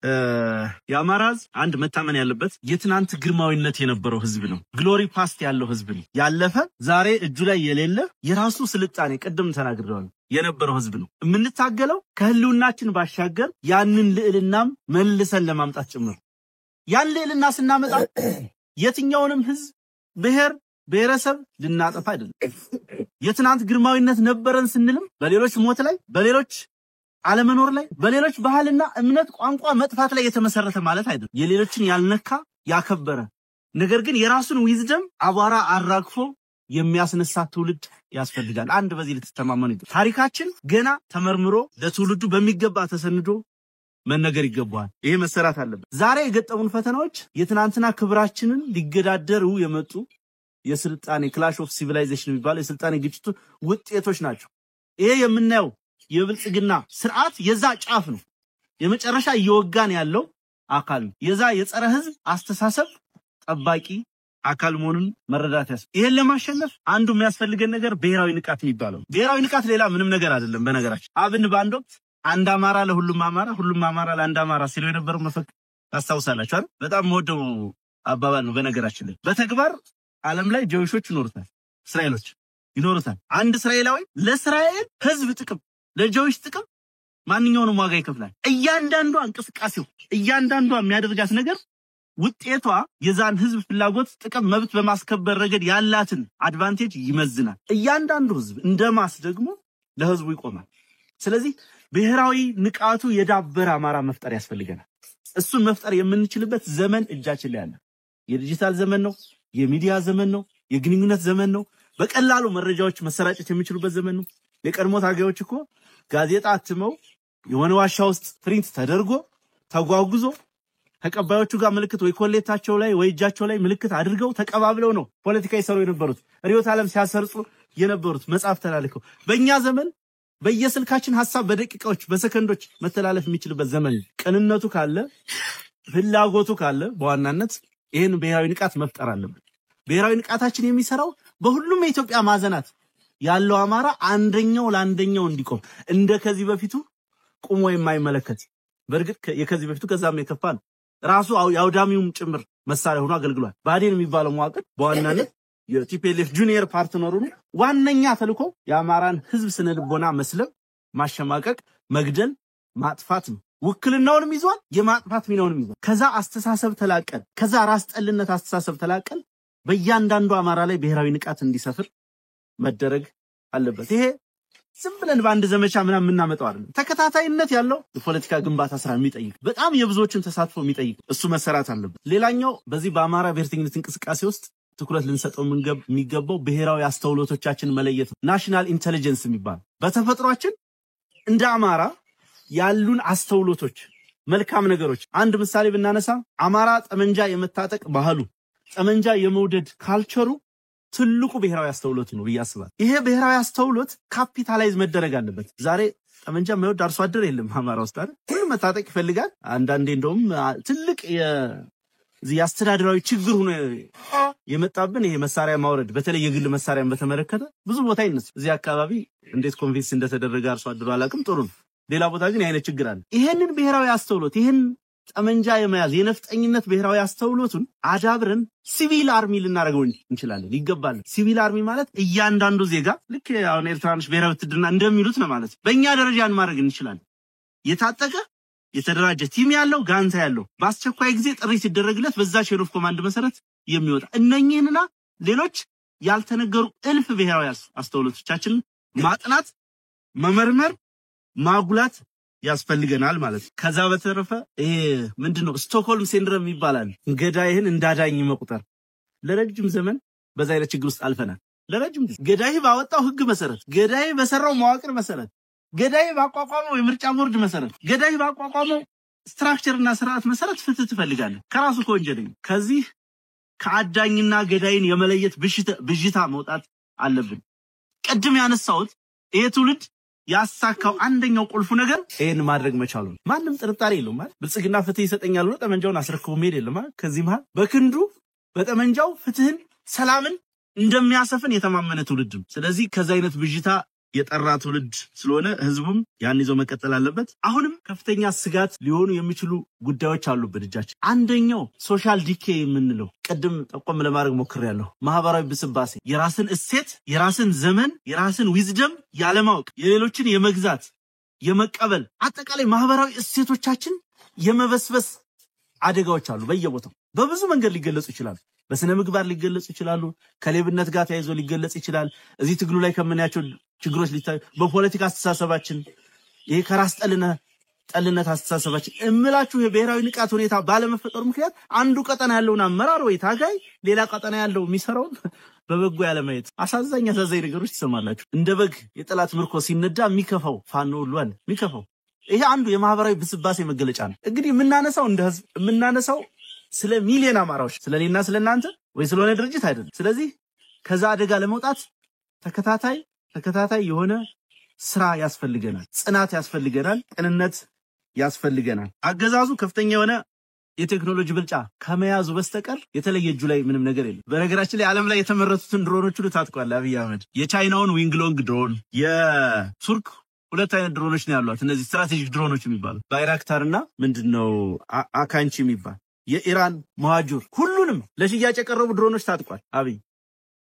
የአማራ ህዝብ አንድ መታመን ያለበት የትናንት ግርማዊነት የነበረው ህዝብ ነው ግሎሪ ፓስት ያለው ህዝብ ነው ያለፈ ዛሬ እጁ ላይ የሌለ የራሱ ስልጣኔ ቀደም ተናግረዋል የነበረው ህዝብ ነው የምንታገለው ከህልውናችን ባሻገር ያንን ልዕልናም መልሰን ለማምጣት ጭምር ያን ልዕልና ስናመጣ የትኛውንም ህዝብ ብሔረሰብ ልናጠፋ አይደለም የትናንት ግርማዊነት ነበረን ስንልም በሌሎች ሞት ላይ በሌሎች አለመኖር ላይ በሌሎች ባህልና እምነት ቋንቋ መጥፋት ላይ የተመሰረተ ማለት አይደለም የሌሎችን ያልነካ ያከበረ ነገር ግን የራሱን ዊዝደም አቧራ አራግፎ የሚያስነሳ ትውልድ ያስፈልጋል አንድ በዚህ ልትተማመኑ ታሪካችን ገና ተመርምሮ ለትውልዱ በሚገባ ተሰንዶ መነገር ይገባዋል ይሄ መሰራት አለበት ዛሬ የገጠሙን ፈተናዎች የትናንትና ክብራችንን ሊገዳደሩ የመጡ የስልጣኔ ክላሽ ኦፍ ሲቪላይዜሽን የሚባለው የስልጣኔ ግጭቱ ውጤቶች ናቸው ይሄ የምናየው የብልጽግና ስርዓት የዛ ጫፍ ነው የመጨረሻ እየወጋን ያለው አካል የዛ የጸረ ህዝብ አስተሳሰብ ጠባቂ አካል መሆኑን መረዳት ያስ ይሄን ለማሸነፍ አንዱ የሚያስፈልገን ነገር ብሔራዊ ንቃት የሚባለው ብሔራዊ ንቃት ሌላ ምንም ነገር አይደለም በነገራችን አብን ባንድ ወቅት አንድ አማራ ለሁሉም አማራ ሁሉም አማራ ለአንድ አማራ ሲሉ የነበረው መፈክር ታስታውሳላችሁ አይደል? በጣም ወደው አባባል ነው። በነገራችን ላይ በተግባር ዓለም ላይ ጆይሾች ይኖሩታል፣ እስራኤሎች ይኖሩታል። አንድ እስራኤላዊ ለእስራኤል ህዝብ ጥቅም ለጆይሽ ጥቅም ማንኛውንም ዋጋ ይከፍላል። እያንዳንዷ እንቅስቃሴው እያንዳንዷ የሚያደርጋት ነገር ውጤቷ የዛን ህዝብ ፍላጎት ጥቅም መብት በማስከበር ረገድ ያላትን አድቫንቴጅ ይመዝናል። እያንዳንዱ ህዝብ እንደማስ ደግሞ ለህዝቡ ይቆማል። ስለዚህ ብሔራዊ ንቃቱ የዳበረ አማራ መፍጠር ያስፈልገናል። እሱን መፍጠር የምንችልበት ዘመን እጃችን ላይ አለ። የዲጂታል ዘመን ነው፣ የሚዲያ ዘመን ነው፣ የግንኙነት ዘመን ነው። በቀላሉ መረጃዎች መሰራጨት የሚችሉበት ዘመን ነው። የቀድሞ ታጋዮች እኮ ጋዜጣ አትመው የሆነ ዋሻ ውስጥ ፕሪንት ተደርጎ ተጓጉዞ ተቀባዮቹ ጋር ምልክት ወይ ኮሌታቸው ላይ ወይ እጃቸው ላይ ምልክት አድርገው ተቀባብለው ነው ፖለቲካ ይሰሩ የነበሩት፣ ሪዮት ዓለም ሲያሰርጹ የነበሩት፣ መጽሐፍ ተላልከው። በእኛ ዘመን በየስልካችን ሐሳብ በደቂቃዎች በሰከንዶች መተላለፍ የሚችልበት ዘመን። ቅንነቱ ካለ ፍላጎቱ ካለ በዋናነት ይሄን ብሔራዊ ንቃት መፍጠር አለበት። ብሔራዊ ንቃታችን የሚሰራው በሁሉም የኢትዮጵያ ማዕዘናት ያለው አማራ አንደኛው ለአንደኛው እንዲቆም እንደ ከዚህ በፊቱ ቁሞ የማይመለከት በርግጥ የከዚህ በፊቱ ከዛም የከፋ ነው። ራሱ ያውዳሚውም ጭምር መሳሪያ ሆኖ አገልግሏል። ባዴን የሚባለው መዋቅር በዋናነት የቲፒኤልኤፍ ጁኒየር ፓርትነሩ ዋነኛ ተልኮ የአማራን ህዝብ ስነልቦና መስለም፣ ማሸማቀቅ፣ መግደል፣ ማጥፋት ነው። ውክልናውንም ይዟል፣ የማጥፋት ሚናውንም ይዟል። ከዛ አስተሳሰብ ተላቀን ከዛ ራስ ጠልነት አስተሳሰብ ተላቀን በእያንዳንዱ አማራ ላይ ብሔራዊ ንቃት እንዲሰፍር መደረግ አለበት። ይሄ ዝም ብለን በአንድ ዘመቻ ምናምን የምናመጣው አይደለም። ተከታታይነት ያለው የፖለቲካ ግንባታ ስራ የሚጠይቅ በጣም የብዙዎችን ተሳትፎ የሚጠይቅ እሱ መሰራት አለበት። ሌላኛው በዚህ በአማራ ብሔርተኝነት እንቅስቃሴ ውስጥ ትኩረት ልንሰጠው የሚገባው ብሔራዊ አስተውሎቶቻችን መለየት ነው። ናሽናል ኢንተለጀንስ የሚባል በተፈጥሯችን እንደ አማራ ያሉን አስተውሎቶች፣ መልካም ነገሮች አንድ ምሳሌ ብናነሳ አማራ ጠመንጃ የመታጠቅ ባህሉ፣ ጠመንጃ የመውደድ ካልቸሩ ትልቁ ብሔራዊ አስተውሎት ነው ብዬ አስባለሁ። ይሄ ብሔራዊ አስተውሎት ካፒታላይዝ መደረግ አለበት። ዛሬ ጠመንጃ የማይወድ አርሶ አደር የለም አማራ ውስጥ አይደል? ሁሉም መታጠቅ ይፈልጋል። አንዳንዴ እንደውም ትልቅ የአስተዳደራዊ ችግር ሆኖ የመጣብን ይሄ መሳሪያ ማውረድ፣ በተለይ የግል መሳሪያን በተመለከተ ብዙ ቦታ ይነሳ። እዚህ አካባቢ እንዴት ኮንቪንስ እንደተደረገ አርሶ አደሩ አላውቅም፣ ጥሩ ነው። ሌላ ቦታ ግን የአይነት ችግር አለ። ይሄንን ብሔራዊ አስተውሎት ይሄን ጠመንጃ የመያዝ የነፍጠኝነት ብሔራዊ አስተውሎቱን አዳብረን ሲቪል አርሚ ልናደርገው እንችላለን፣ ይገባል። ሲቪል አርሚ ማለት እያንዳንዱ ዜጋ ልክ አሁን ኤርትራኖች ብሔራዊ ውትድርና እንደሚሉት ነው ማለት። በእኛ ደረጃን ማድረግ እንችላለን። የታጠቀ የተደራጀ ቲም ያለው ጋንታ ያለው በአስቸኳይ ጊዜ ጥሪ ሲደረግለት በዛ ቼን ኦፍ ኮማንድ መሰረት የሚወጣ እነኚህንና ሌሎች ያልተነገሩ እልፍ ብሔራዊ አስተውሎቶቻችንን ማጥናት፣ መመርመር፣ ማጉላት ያስፈልገናል ማለት ነው። ከዛ በተረፈ ይሄ ምንድነው ስቶክሆልም ሲንድሮም ይባላል፣ ገዳይህን እንዳዳኝ መቁጠር። ለረጅም ዘመን በዛ አይነት ችግር ውስጥ አልፈናል። ለረጅም ጊዜ ገዳይ ባወጣው ህግ መሰረት፣ ገዳይ በሰራው መዋቅር መሰረት፣ ገዳይ ባቋቋመው የምርጫ ቦርድ መሰረት፣ ገዳይ ባቋቋመው ስትራክቸርና ስርዓት መሰረት ፍትህ ትፈልጋለህ ከራሱ ከወንጀለኛ። ከዚህ ከአዳኝና ገዳይን የመለየት ብዥታ መውጣት አለብን። ቅድም ያነሳሁት ይሄ ትውልድ ያሳካው አንደኛው ቁልፉ ነገር ይሄን ማድረግ መቻሉ ነው። ማንም ጥርጣሬ የለውም ማለት ብልጽግና ፍትህ ይሰጠኛል ብሎ ጠመንጃውን አስረክቦ መሄድ የለም ማለት ከዚህ መሃል በክንዱ በጠመንጃው ፍትህን፣ ሰላምን እንደሚያሰፍን የተማመነ ትውልድ ነው። ስለዚህ ከዛ አይነት ብዥታ የጠራ ትውልድ ስለሆነ ህዝቡም ያን ይዞ መቀጠል አለበት። አሁንም ከፍተኛ ስጋት ሊሆኑ የሚችሉ ጉዳዮች አሉበት እጃችን። አንደኛው ሶሻል ዲኬ የምንለው ቅድም ጠቆም ለማድረግ ሞክሬያለሁ። ማህበራዊ ብስባሴ፣ የራስን እሴት፣ የራስን ዘመን፣ የራስን ዊዝደም ያለማወቅ፣ የሌሎችን የመግዛት የመቀበል አጠቃላይ ማህበራዊ እሴቶቻችን የመበስበስ አደጋዎች አሉ። በየቦታው በብዙ መንገድ ሊገለጹ ይችላሉ። በስነ ምግባር ሊገለጹ ይችላሉ። ከሌብነት ጋር ተያይዞ ሊገለጽ ይችላል። እዚህ ትግሉ ላይ ከምናያቸው ችግሮች ሊታዩ፣ በፖለቲካ አስተሳሰባችን ይሄ ከራስ ጠልነት አስተሳሰባችን እምላችሁ የብሔራዊ ንቃት ሁኔታ ባለመፈጠሩ ምክንያት አንዱ ቀጠና ያለውን አመራር ወይ ታጋይ ሌላ ቀጠና ያለው የሚሰራውን በበጎ ያለማየት አሳዛኝ ነገሮች ትሰማላችሁ። እንደ በግ የጠላት ምርኮ ሲነዳ የሚከፋው ፋኖ ሁሉ አለ የሚከፋው። ይሄ አንዱ የማህበራዊ ብስባሴ መገለጫ ነው። እንግዲህ የምናነሳው እንደ ህዝብ የምናነሳው ስለ ሚሊዮን አማራዎች ስለኔና ስለናንተ ወይ ስለሆነ ድርጅት አይደለም። ስለዚህ ከዛ አደጋ ለመውጣት ተከታታይ የሆነ ስራ ያስፈልገናል፣ ጽናት ያስፈልገናል፣ ቅንነት ያስፈልገናል። አገዛዙ ከፍተኛ የሆነ የቴክኖሎጂ ብልጫ ከመያዙ በስተቀር የተለየ እጁ ላይ ምንም ነገር የለም። በነገራችን ላይ ዓለም ላይ የተመረቱትን ድሮኖች ሁሉ ታጥቋል አብይ አህመድ። የቻይናውን ዊንግሎንግ ድሮን፣ የቱርክ ሁለት አይነት ድሮኖች ነው ያሏት እነዚህ ስትራቴጂክ ድሮኖች የሚባሉ ባይራክታርና ምንድነው አካንቺ የሚባል የኢራን መዋጁር ሁሉንም ለሽያጭ የቀረቡ ድሮኖች ታጥቋል አብይ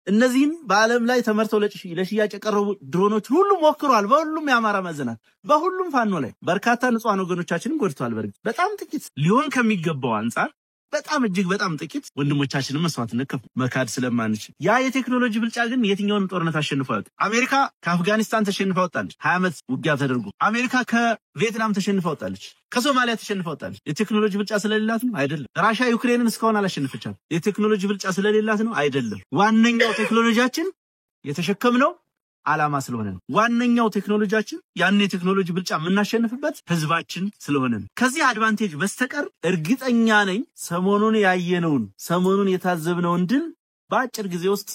እነዚህን በአለም ላይ ተመርተው ለሽያጭ የቀረቡ ድሮኖች ሁሉ ሞክሯል በሁሉም ያማራ ማዘናት በሁሉም ፋኖ ላይ በርካታ ንጹሃን ወገኖቻችንን ጎድቷል በርግጥ በጣም ጥቂት ሊሆን ከሚገባው አንፃር በጣም እጅግ በጣም ጥቂት ወንድሞቻችንን መስዋዕትነት መካድ ስለማንችል ያ የቴክኖሎጂ ብልጫ ግን የትኛውን ጦርነት አሸንፏል አሜሪካ ከአፍጋኒስታን ተሸንፋ ወጣለች 20 ዓመት ውጊያ ተደርጎ አሜሪካ ከቪየትናም ተሸንፋ ወጣለች ከሶማሊያ ተሸንፋ ወጣለች የቴክኖሎጂ ብልጫ ስለሌላት ነው አይደለም ራሽያ ዩክሬንን እስካሁን አላሸነፈቻትም የቴክኖሎጂ ብልጫ ስለሌላት ነው አይደለም ዋነኛው ቴክኖሎጂያችን የተሸከምነው አላማ ስለሆነ ነው ዋነኛው ቴክኖሎጂያችን ያን የቴክኖሎጂ ብልጫ የምናሸንፍበት ህዝባችን ስለሆነ ነው ከዚህ አድቫንቴጅ በስተቀር እርግጠኛ ነኝ ሰሞኑን ያየነውን ሰሞኑን የታዘብነውን ድል በአጭር ጊዜ ውስጥ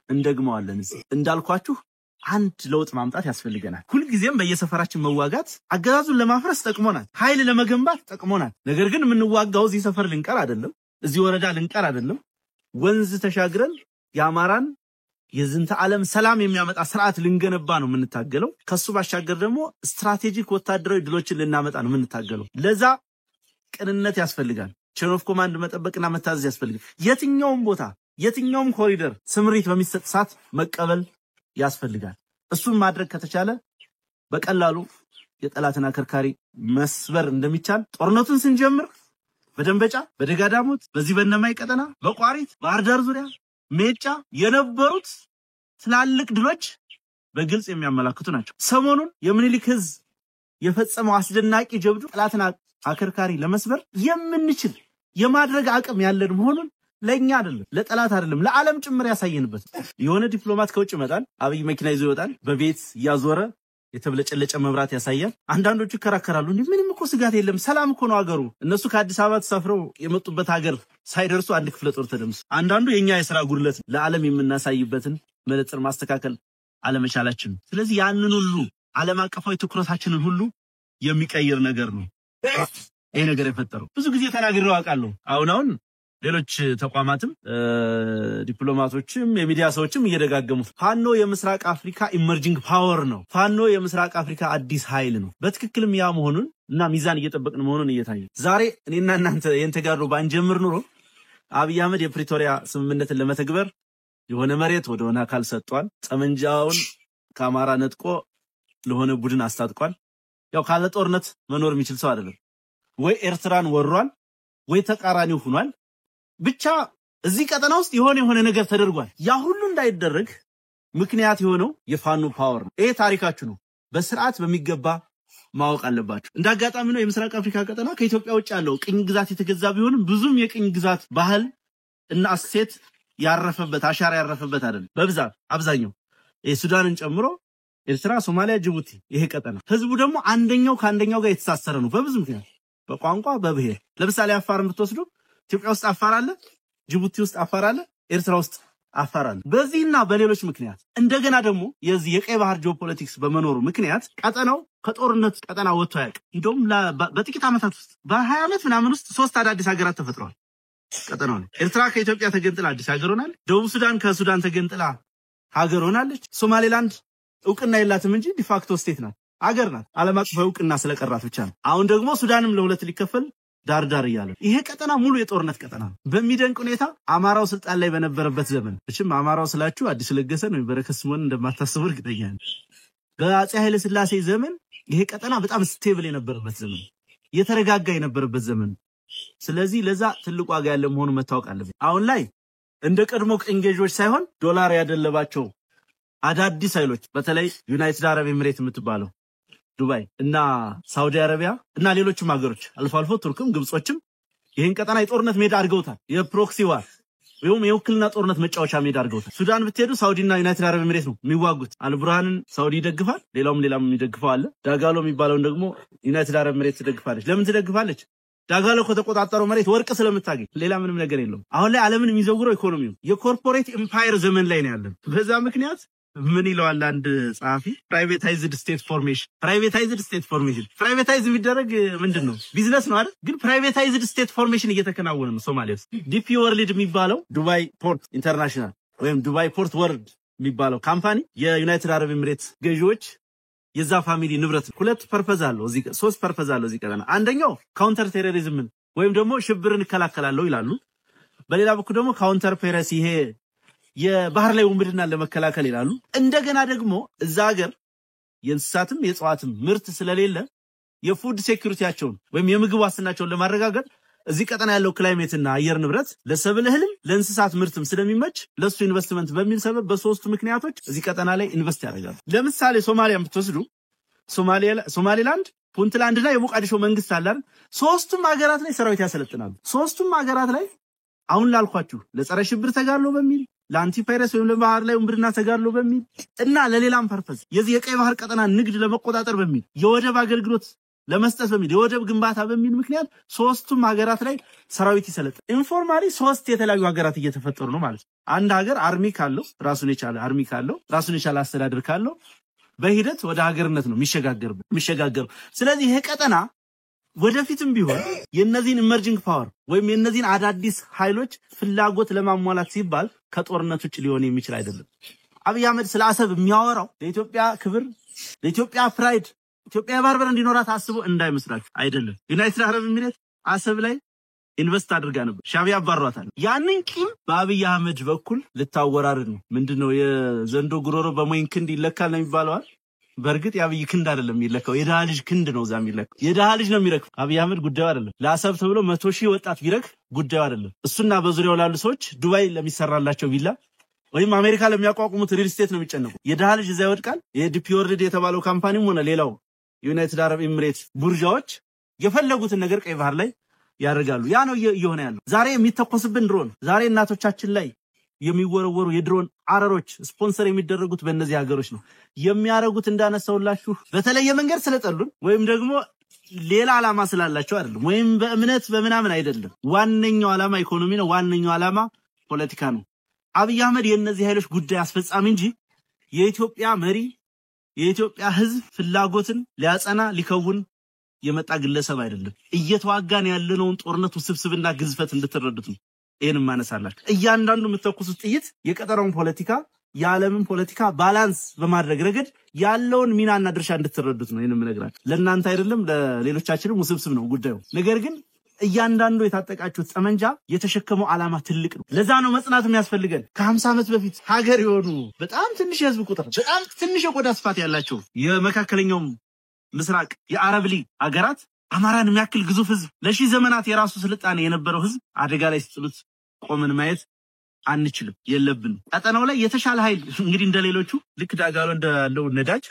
እንደግመዋለን እንዳልኳችሁ አንድ ለውጥ ማምጣት ያስፈልገናል ሁሉ ጊዜም በየሰፈራችን መዋጋት አገዛዙን ለማፍረስ ጠቅሞናል ኃይል ለመገንባት ጠቅሞናል ነገር ግን የምንዋጋው እዚህ ሰፈር ልንቀር አይደለም እዚህ ወረዳ ልንቀር አይደለም ወንዝ ተሻግረን ያማራን የዝንተ ዓለም ሰላም የሚያመጣ ስርዓት ልንገነባ ነው የምንታገለው ከሱ ባሻገር ደግሞ ስትራቴጂክ ወታደራዊ ድሎችን ልናመጣ ነው የምንታገለው ለዛ ቅንነት ያስፈልጋል ቼን ኦፍ ኮማንድ መጠበቅና መታዘዝ ያስፈልጋል የትኛውም ቦታ የትኛውም ኮሪደር ስምሪት በሚሰጥ ሰዓት መቀበል ያስፈልጋል እሱን ማድረግ ከተቻለ በቀላሉ የጠላትን አከርካሪ መስበር እንደሚቻል ጦርነቱን ስንጀምር በደንበጫ በደጋዳሞት በዚህ በእነማይ ቀጠና በቋሪት ባህርዳር ዙሪያ ሜጫ የነበሩት ትላልቅ ድሎች በግልጽ የሚያመላክቱ ናቸው ሰሞኑን የምኒልክ ህዝብ የፈጸመው አስደናቂ ጀብዱ ጠላትን አከርካሪ ለመስበር የምንችል የማድረግ አቅም ያለን መሆኑን ለኛ አይደለም ለጠላት አይደለም ለዓለም ጭምር ያሳየንበት የሆነ ዲፕሎማት ከውጭ መጣል አብይ መኪና ይዞ ይወጣል በቤት ያዞረ የተብለጨለጨ መብራት ያሳያል አንዳንዶቹ ይከራከራሉ ምንም እኮ ስጋት የለም ሰላም እኮ ነው ሀገሩ እነሱ ከአዲስ አበባ ተሳፍረው የመጡበት ሀገር ሳይደርሱ አንድ ክፍለ ጦር ተደምስ አንዳንዱ የኛ የሥራ ጉድለት ለዓለም የምናሳይበትን መለጽር ማስተካከል አለመቻላችን ስለዚህ ያንኑ ሁሉ ዓለም አቀፋዊ ትኩረታችንን ሁሉ የሚቀይር ነገር ነው ይሄ ነገር የፈጠረው ብዙ ጊዜ ተናግሬው አውቃለሁ አሁን ሌሎች ተቋማትም ዲፕሎማቶችም የሚዲያ ሰዎችም እየደጋገሙት ፋኖ የምስራቅ አፍሪካ ኢመርጂንግ ፓወር ነው ፋኖ የምስራቅ አፍሪካ አዲስ ኃይል ነው በትክክልም ያ መሆኑን እና ሚዛን እየጠበቅን መሆኑን እየታየ ዛሬ እኔና እናንተ የንተጋሩ ባንጀምር ኑሮ አብይ አህመድ የፕሪቶሪያ ስምምነትን ለመተግበር የሆነ መሬት ወደሆነ አካል ሰጥቷል ጠመንጃውን ከአማራ ነጥቆ ለሆነ ቡድን አስታጥቋል ያው ካለ ጦርነት መኖር የሚችል ሰው አይደለም ወይ ኤርትራን ወሯል ወይ ተቃራኒው ሆኗል ብቻ እዚህ ቀጠና ውስጥ የሆነ ነገር ተደርጓል ያ ሁሉ እንዳይደረግ ምክንያት የሆነው የፋኖ ፓወር ነው ይሄ ታሪካችሁ ነው በስርዓት በሚገባ ማወቅ አለባችሁ እንዳጋጣሚ ነው የምስራቅ አፍሪካ ቀጠና ከኢትዮጵያ ውጭ ያለው ቅኝ ግዛት የተገዛ ቢሆንም ብዙም የቅኝ ግዛት ባህል እና እሴት ያረፈበት አሻራ ያረፈበት አይደለም በብዛት አብዛኛው የሱዳንን ጨምሮ ኤርትራ ሶማሊያ ጅቡቲ ይሄ ቀጠና ህዝቡ ደግሞ አንደኛው ከአንደኛው ጋር የተሳሰረ ነው በብዙ ምክንያት በቋንቋ በብሔር ለምሳሌ አፋርን ብትወስዱ ኢትዮጵያ ውስጥ አፋር አለ ጅቡቲ ውስጥ አፋር አለ ኤርትራ ውስጥ አፋር አለ በዚህና በሌሎች ምክንያት እንደገና ደግሞ የዚህ የቀይ ባህር ጂኦፖለቲክስ በመኖሩ ምክንያት ቀጠናው ከጦርነት ቀጠና ወጥቶ ያቅ እንደውም በጥቂት ዓመታት ውስጥ በ20 ዓመት ምናምን ውስጥ 3 አዳዲስ ሀገራት ተፈጥረዋል ቀጠናው ኤርትራ ከኢትዮጵያ ተገንጥላ አዲስ ሀገር ሆናለች ደቡብ ሱዳን ከሱዳን ተገንጥላ ሀገር ሆናለች ሶማሌላንድ እውቅና የላትም እንጂ ዲፋክቶ ስቴት ናት ሀገር ናት ዓለም አቀፍ እውቅና ስለቀራት ብቻ ነው አሁን ደግሞ ሱዳንም ለሁለት ሊከፈል ዳርዳር ይያለ ይሄ ቀጠና ሙሉ የጦርነት ቀጠና ነው በሚደንቅ ሁኔታ አማራው ስልጣን ላይ በነበረበት ዘመን እቺም አማራው ስላችሁ አዲስ ለገሰ ነው በረከት ስሞን እንደማታስቡ እርግጠኛ ነኝ በአፄ ኃይለ ሥላሴ ዘመን ይሄ ቀጠና በጣም ስቴብል የነበረበት ዘመን የተረጋጋ የነበረበት ዘመን ስለዚህ ለዛ ትልቁ ዋጋ ያለ መሆኑ መታወቅ አለበት አሁን ላይ እንደ ቀድሞ ቅኝ ገዢዎች ሳይሆን ዶላር ያደለባቸው አዳዲስ ኃይሎች በተለይ ዩናይትድ አረብ ኤሚሬት የምትባለው ዱባይ እና ሳውዲ አረቢያ እና ሌሎችም ሀገሮች አልፎ አልፎ ቱርክም ግብጾችም ይሄን ቀጠና የጦርነት ሜዳ አድርገውታል የፕሮክሲ ዋር ወይም የውክልና ጦርነት መጫወቻ ሜዳ አድርገውታል ሱዳን ብትሄዱ ሳውዲና ዩናይትድ አረብ ኤሚሬት ነው የሚዋጉት አልቡርሃንን ሳውዲ ይደግፋል ሌላም የሚደግፈው አለ ዳጋሎ የሚባለውን ደግሞ ዩናይትድ አረብ ኤሚሬት ትደግፋለች ለምን ትደግፋለች ዳጋሎ ከተቆጣጠረው መሬት ወርቅ ስለምታገኝ ሌላ ምንም ነገር የለውም አሁን ላይ ዓለምን የሚዘውረው ኢኮኖሚው የኮርፖሬት ኤምፓየር ዘመን ላይ ነው ያለን በዛ ምክንያት ምን ይለዋል አንድ ጻፊ ፕራይቬታይዝድ ስቴት ፎርሜሽን ፕራይቬታይዝ የሚደረግ ምንድነው ቢዝነስ ነው አይደል ግን ፕራይቬታይዝድ ስቴት ፎርሜሽን እየተከናወነ ነው ሶማሊያ ውስጥ ዲፒ ወርልድ የሚባለው ዱባይ ፖርት ኢንተርናሽናል ወይም ዱባይ ፖርት ወርልድ የሚባለው ካምፓኒ የዩናይትድ አረብ ኤሚሬትስ ገዢዎች የዛ ፋሚሊ ንብረት ሁለት ፐርፐዝ አለው እዚህ ሶስት ፐርፐዝ አለው እዚህ ቀጠና አንደኛው ካውንተር ቴሮሪዝምን ወይም ደግሞ ሽብርን ይከላከላሉ ይላሉ በሌላ በኩል ደግሞ ካውንተር ፔረሲ ይሄ የባህር ላይ ውንብድናን ለመከላከል ይላሉ እንደገና ደግሞ እዛ ሀገር የእንስሳትም የጽዋትም ምርት ስለሌለ የፉድ ሴኩሪቲያቸውን ወይም የምግብ ዋስትናቸውን ለማረጋገጥ እዚህ ቀጠና ያለው ክላይሜትና አየር ንብረት ለሰብል እህልም ለእንስሳት ምርትም ስለሚመች ለሱ ኢንቨስትመንት በሚል ሰበብ በሶስቱ ምክንያቶች እዚህ ቀጠና ላይ ኢንቨስት ያደርጋሉ ለምሳሌ ሶማሊያን ብትወስዱ ሶማሊላንድ ፑንትላንድና የሞቃዲሾ መንግስት አላል ሶስቱም ሀገራት ላይ ሰራዊት ያሰለጥናሉ ሶስቱም ሀገራት ላይ አሁን ላልኳችሁ ለጸረ ሽብር ተጋድሎ በሚል ለአንቲፓይረስ ወይም ለባህር ላይ ውንብድና ተጋድሎ በሚል እና ለሌላም ፐርፐዝ የዚህ የቀይ ባህር ቀጠና ንግድ ለመቆጣጠር በሚል የወደብ አገልግሎት ለመስጠት በሚል የወደብ ግንባታ በሚል ምክንያት ሶስቱም ሀገራት ላይ ሰራዊት ይሰለጥናል ኢንፎርማሊ ሶስት የተለያዩ ሀገራት እየተፈጠሩ ነው ማለት አንድ ሀገር አርሚ ካለው ራሱን የቻለ አርሚ ካለው ራሱን የቻለ አስተዳደር ካለው በሂደት ወደ ሀገርነት ነው የሚሸጋገሩ ስለዚህ ይሄ ቀጠና ወደፊትም ቢሆን የነዚህን ኢመርጂንግ ፓወር ወይም የነዚህን አዳዲስ ኃይሎች ፍላጎት ለማሟላት ሲባል ከጦርነት ውጭ ሊሆን የሚችል አይደለም አብይ አህመድ ስለ አሰብ የሚያወራው ለኢትዮጵያ ክብር ለኢትዮጵያ ፕራይድ ኢትዮጵያ ባህር በር እንዲኖራት አስቦ እንዳይመስላችሁ አይደለም ዩናይትድ አረብ ኤሚሬት አሰብ ላይ ኢንቨስት አድርጋ ነበር ሻቢያ አባሯታል ያንን ቂም በአብይ አህመድ በኩል ልታወራርድ ነው ምንድነው የዘንዶ ጉሮሮ በሞይን ክንድ ይለካል ነው የሚባለው በርግጥ ያብይ ክንድ አይደለም የሚለካው የደሃ ልጅ ክንድ ነው ዛም ይለካው የደሃ ልጅ ነው የሚረክ አብይ አህመድ ጉዳዩ አይደለም ለአሰብ ተብሎ 100,000 ወጣት ቢረክ ጉዳዩ አይደለም እሱና በዙሪያው ላሉ ሰዎች ዱባይ ለሚሰራላቸው ቪላ ወይም አሜሪካ ለሚያቋቁሙት ሪል ስቴት ነው የሚጨነቁ የደሃ ልጅ እዛ ይወድቃል የዲፒ ወርልድ የተባለው ካምፓኒም ሆነ ሌላው ዩናይትድ አረብ ኤሚሬት ቡርዣዎች የፈለጉትን ነገር ቀይ ባህር ላይ ያደርጋሉ ያ ነው እየሆነ ያለው ዛሬ የሚተኮስብን ድሮን ዛሬ እናቶቻችን ላይ የሚወረወሩ የድሮን አረሮች ስፖንሰር የሚደረጉት በእነዚህ ሀገሮች ነው የሚያረጉት እንዳነሳውላችሁ በተለየ መንገድ ስለጠሉን ወይም ደግሞ ሌላ ዓላማ ስላላቸው አይደለም ወይም በእምነት በመናምን አይደለም ዋነኛው ዓላማ ኢኮኖሚ ነው ዋነኛው ዓላማ ፖለቲካ ነው አብይ አህመድ የነዚህ ኃይሎች ጉዳይ አስፈጻሚ እንጂ የኢትዮጵያ መሪ የኢትዮጵያ ህዝብ ፍላጎትን ሊያጸና ሊከውን የመጣ ግለሰብ አይደለም እየተዋጋን ያለነውን ጦርነት ውስብስብና ግዝፈት እንድትረዱት ነው ይሄንን ማነሳላችሁ እያንዳንዱ የምትተኩሱት ጥይት የቀጠናውን ፖለቲካ የዓለምን ፖለቲካ ባላንስ በማድረግ ረገድ ያለውን ሚናና ድርሻ እንድትረዱት ነው ይሄንን ምነግራችሁ ለእናንተ አይደለም ለሌሎቻችንም ውስብስብ ነው ጉዳዩ ነገር ግን እያንዳንዱ የታጠቃችሁት ጠመንጃ የተሸከመው ዓላማ ትልቅ ነው ለዛ ነው መጽናት የሚያስፈልገን ከ50 ዓመት በፊት ሀገር የሆኑ በጣም ትንሽ የህዝብ ቁጥር በጣም ትንሽ የቆዳ ስፋት ያላቸው የመካከለኛው ምስራቅ የአረብ ሊግ ሀገራት አማራን የሚያክል ግዙፍ ህዝብ ለሺህ ዘመናት የራሱ ስልጣኔ የነበረው ህዝብ አደጋ ላይ ሲጥሉት ቆመን ማየት አንችልም የለብን ቀጠናው ላይ የተሻለ ኃይል እንግዲህ እንደሌሎቹ ልክ ዳጋሎ እንዳለው ነዳጅ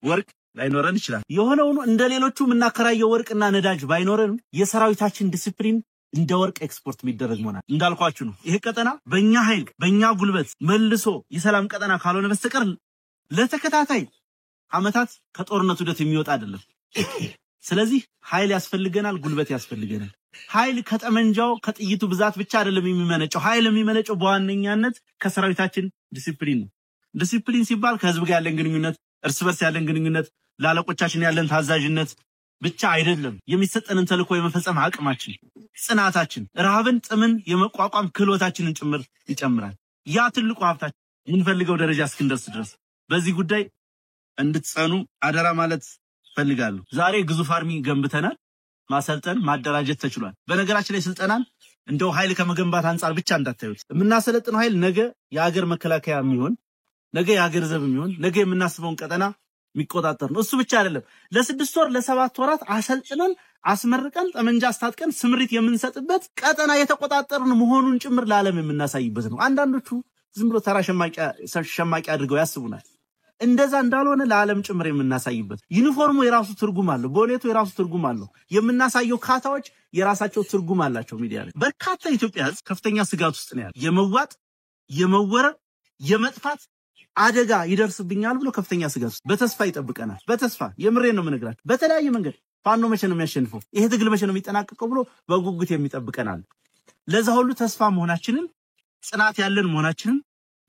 ወርቅ ላይኖረን ይችላል የሆነው እንደሌሎቹ ምናከራየው ወርቅና ነዳጅ ባይኖረን የሰራዊታችን ዲሲፕሊን እንደ ወርቅ ኤክስፖርት የሚደረግ ሆናል እንዳልኳችሁ ነው ይሄ ቀጠና በእኛ ኃይል በእኛ ጉልበት መልሶ የሰላም ቀጠና ካልሆነ በስተቀር ለተከታታይ አመታት ከጦርነቱ ደት የሚወጣ አይደለም ስለዚህ ኃይል ያስፈልገናል ጉልበት ያስፈልገናል ኃይል ከጠመንጃው ከጥይቱ ብዛት ብቻ አይደለም የሚመነጨው ኃይል የሚመነጨው በዋነኛነት ከሰራዊታችን ዲሲፕሊን ነው ዲሲፕሊን ሲባል ከህዝብ ጋር ያለን ግንኙነት እርስ በርስ ያለን ግንኙነት ላለቆቻችን ያለን ታዛዥነት ብቻ አይደለም የሚሰጠንን ተልእኮ የመፈጸም አቅማችን ጽናታችን ረሃብን ጥምን የመቋቋም ክህሎታችንን ጭምር ይጨምራል ያ ትልቁ ሀብታችን የምንፈልገው ደረጃ እስክንደርስ ድረስ በዚህ ጉዳይ እንድትጸኑ አደራ ማለት ፈልጋለሁ ዛሬ ግዙፍ አርሚ ገንብተናል ማሰልጠን ማደራጀት ተችሏል በነገራችን ላይ ስልጠናን እንደው ኃይል ከመገንባት አንፃር ብቻ እንዳታዩት የምናሰለጥነው ኃይል ነገ የሀገር መከላከያ የሚሆን ነገ የሀገር ዘብ የሚሆን ነገ የምናስበውን ቀጠና የሚቆጣጠር ነው እሱ ብቻ አይደለም ለ6 ወር ለ7 ወራት አሰልጥነን አስመርቀን ጠመንጃ አስታጥቀን ስምሪት የምንሰጥበት ቀጠና የተቆጣጠርን መሆኑን ጭምር ለዓለም የምናሳይበት ነው አንዳንዶቹ ዝም ብሎ ተራ ሸማቂ አድርገው ያስቡናል እንደዛ እንዳልሆነ ለዓለም ጭምር የምናሳይበት ዩኒፎርሙ የራሱ ትርጉም አለው ቦሌቱ የራሱ ትርጉም አለው የምናሳየው ካታዎች የራሳቸው ትርጉም አላቸው ሚዲያ ላይ በርካታ ኢትዮጵያ ህዝብ ከፍተኛ ስጋት ውስጥ ነው ያለው የመዋጥ የመወረር የመጥፋት አደጋ ይደርስብኛል ብሎ ከፍተኛ ስጋት ውስጥ በተስፋ ይጠብቀናል በተስፋ የምሬን ነው ምንግራችሁ በተለያየ መንገድ ፋኖ መቼ ነው የሚያሸንፈው ይሄ ትግል መቼ ነው የሚጠናቀቀው ብሎ በጉጉት የሚጠብቀናል ለዛ ሁሉ ተስፋ መሆናችንን ጽናት ያለን መሆናችንን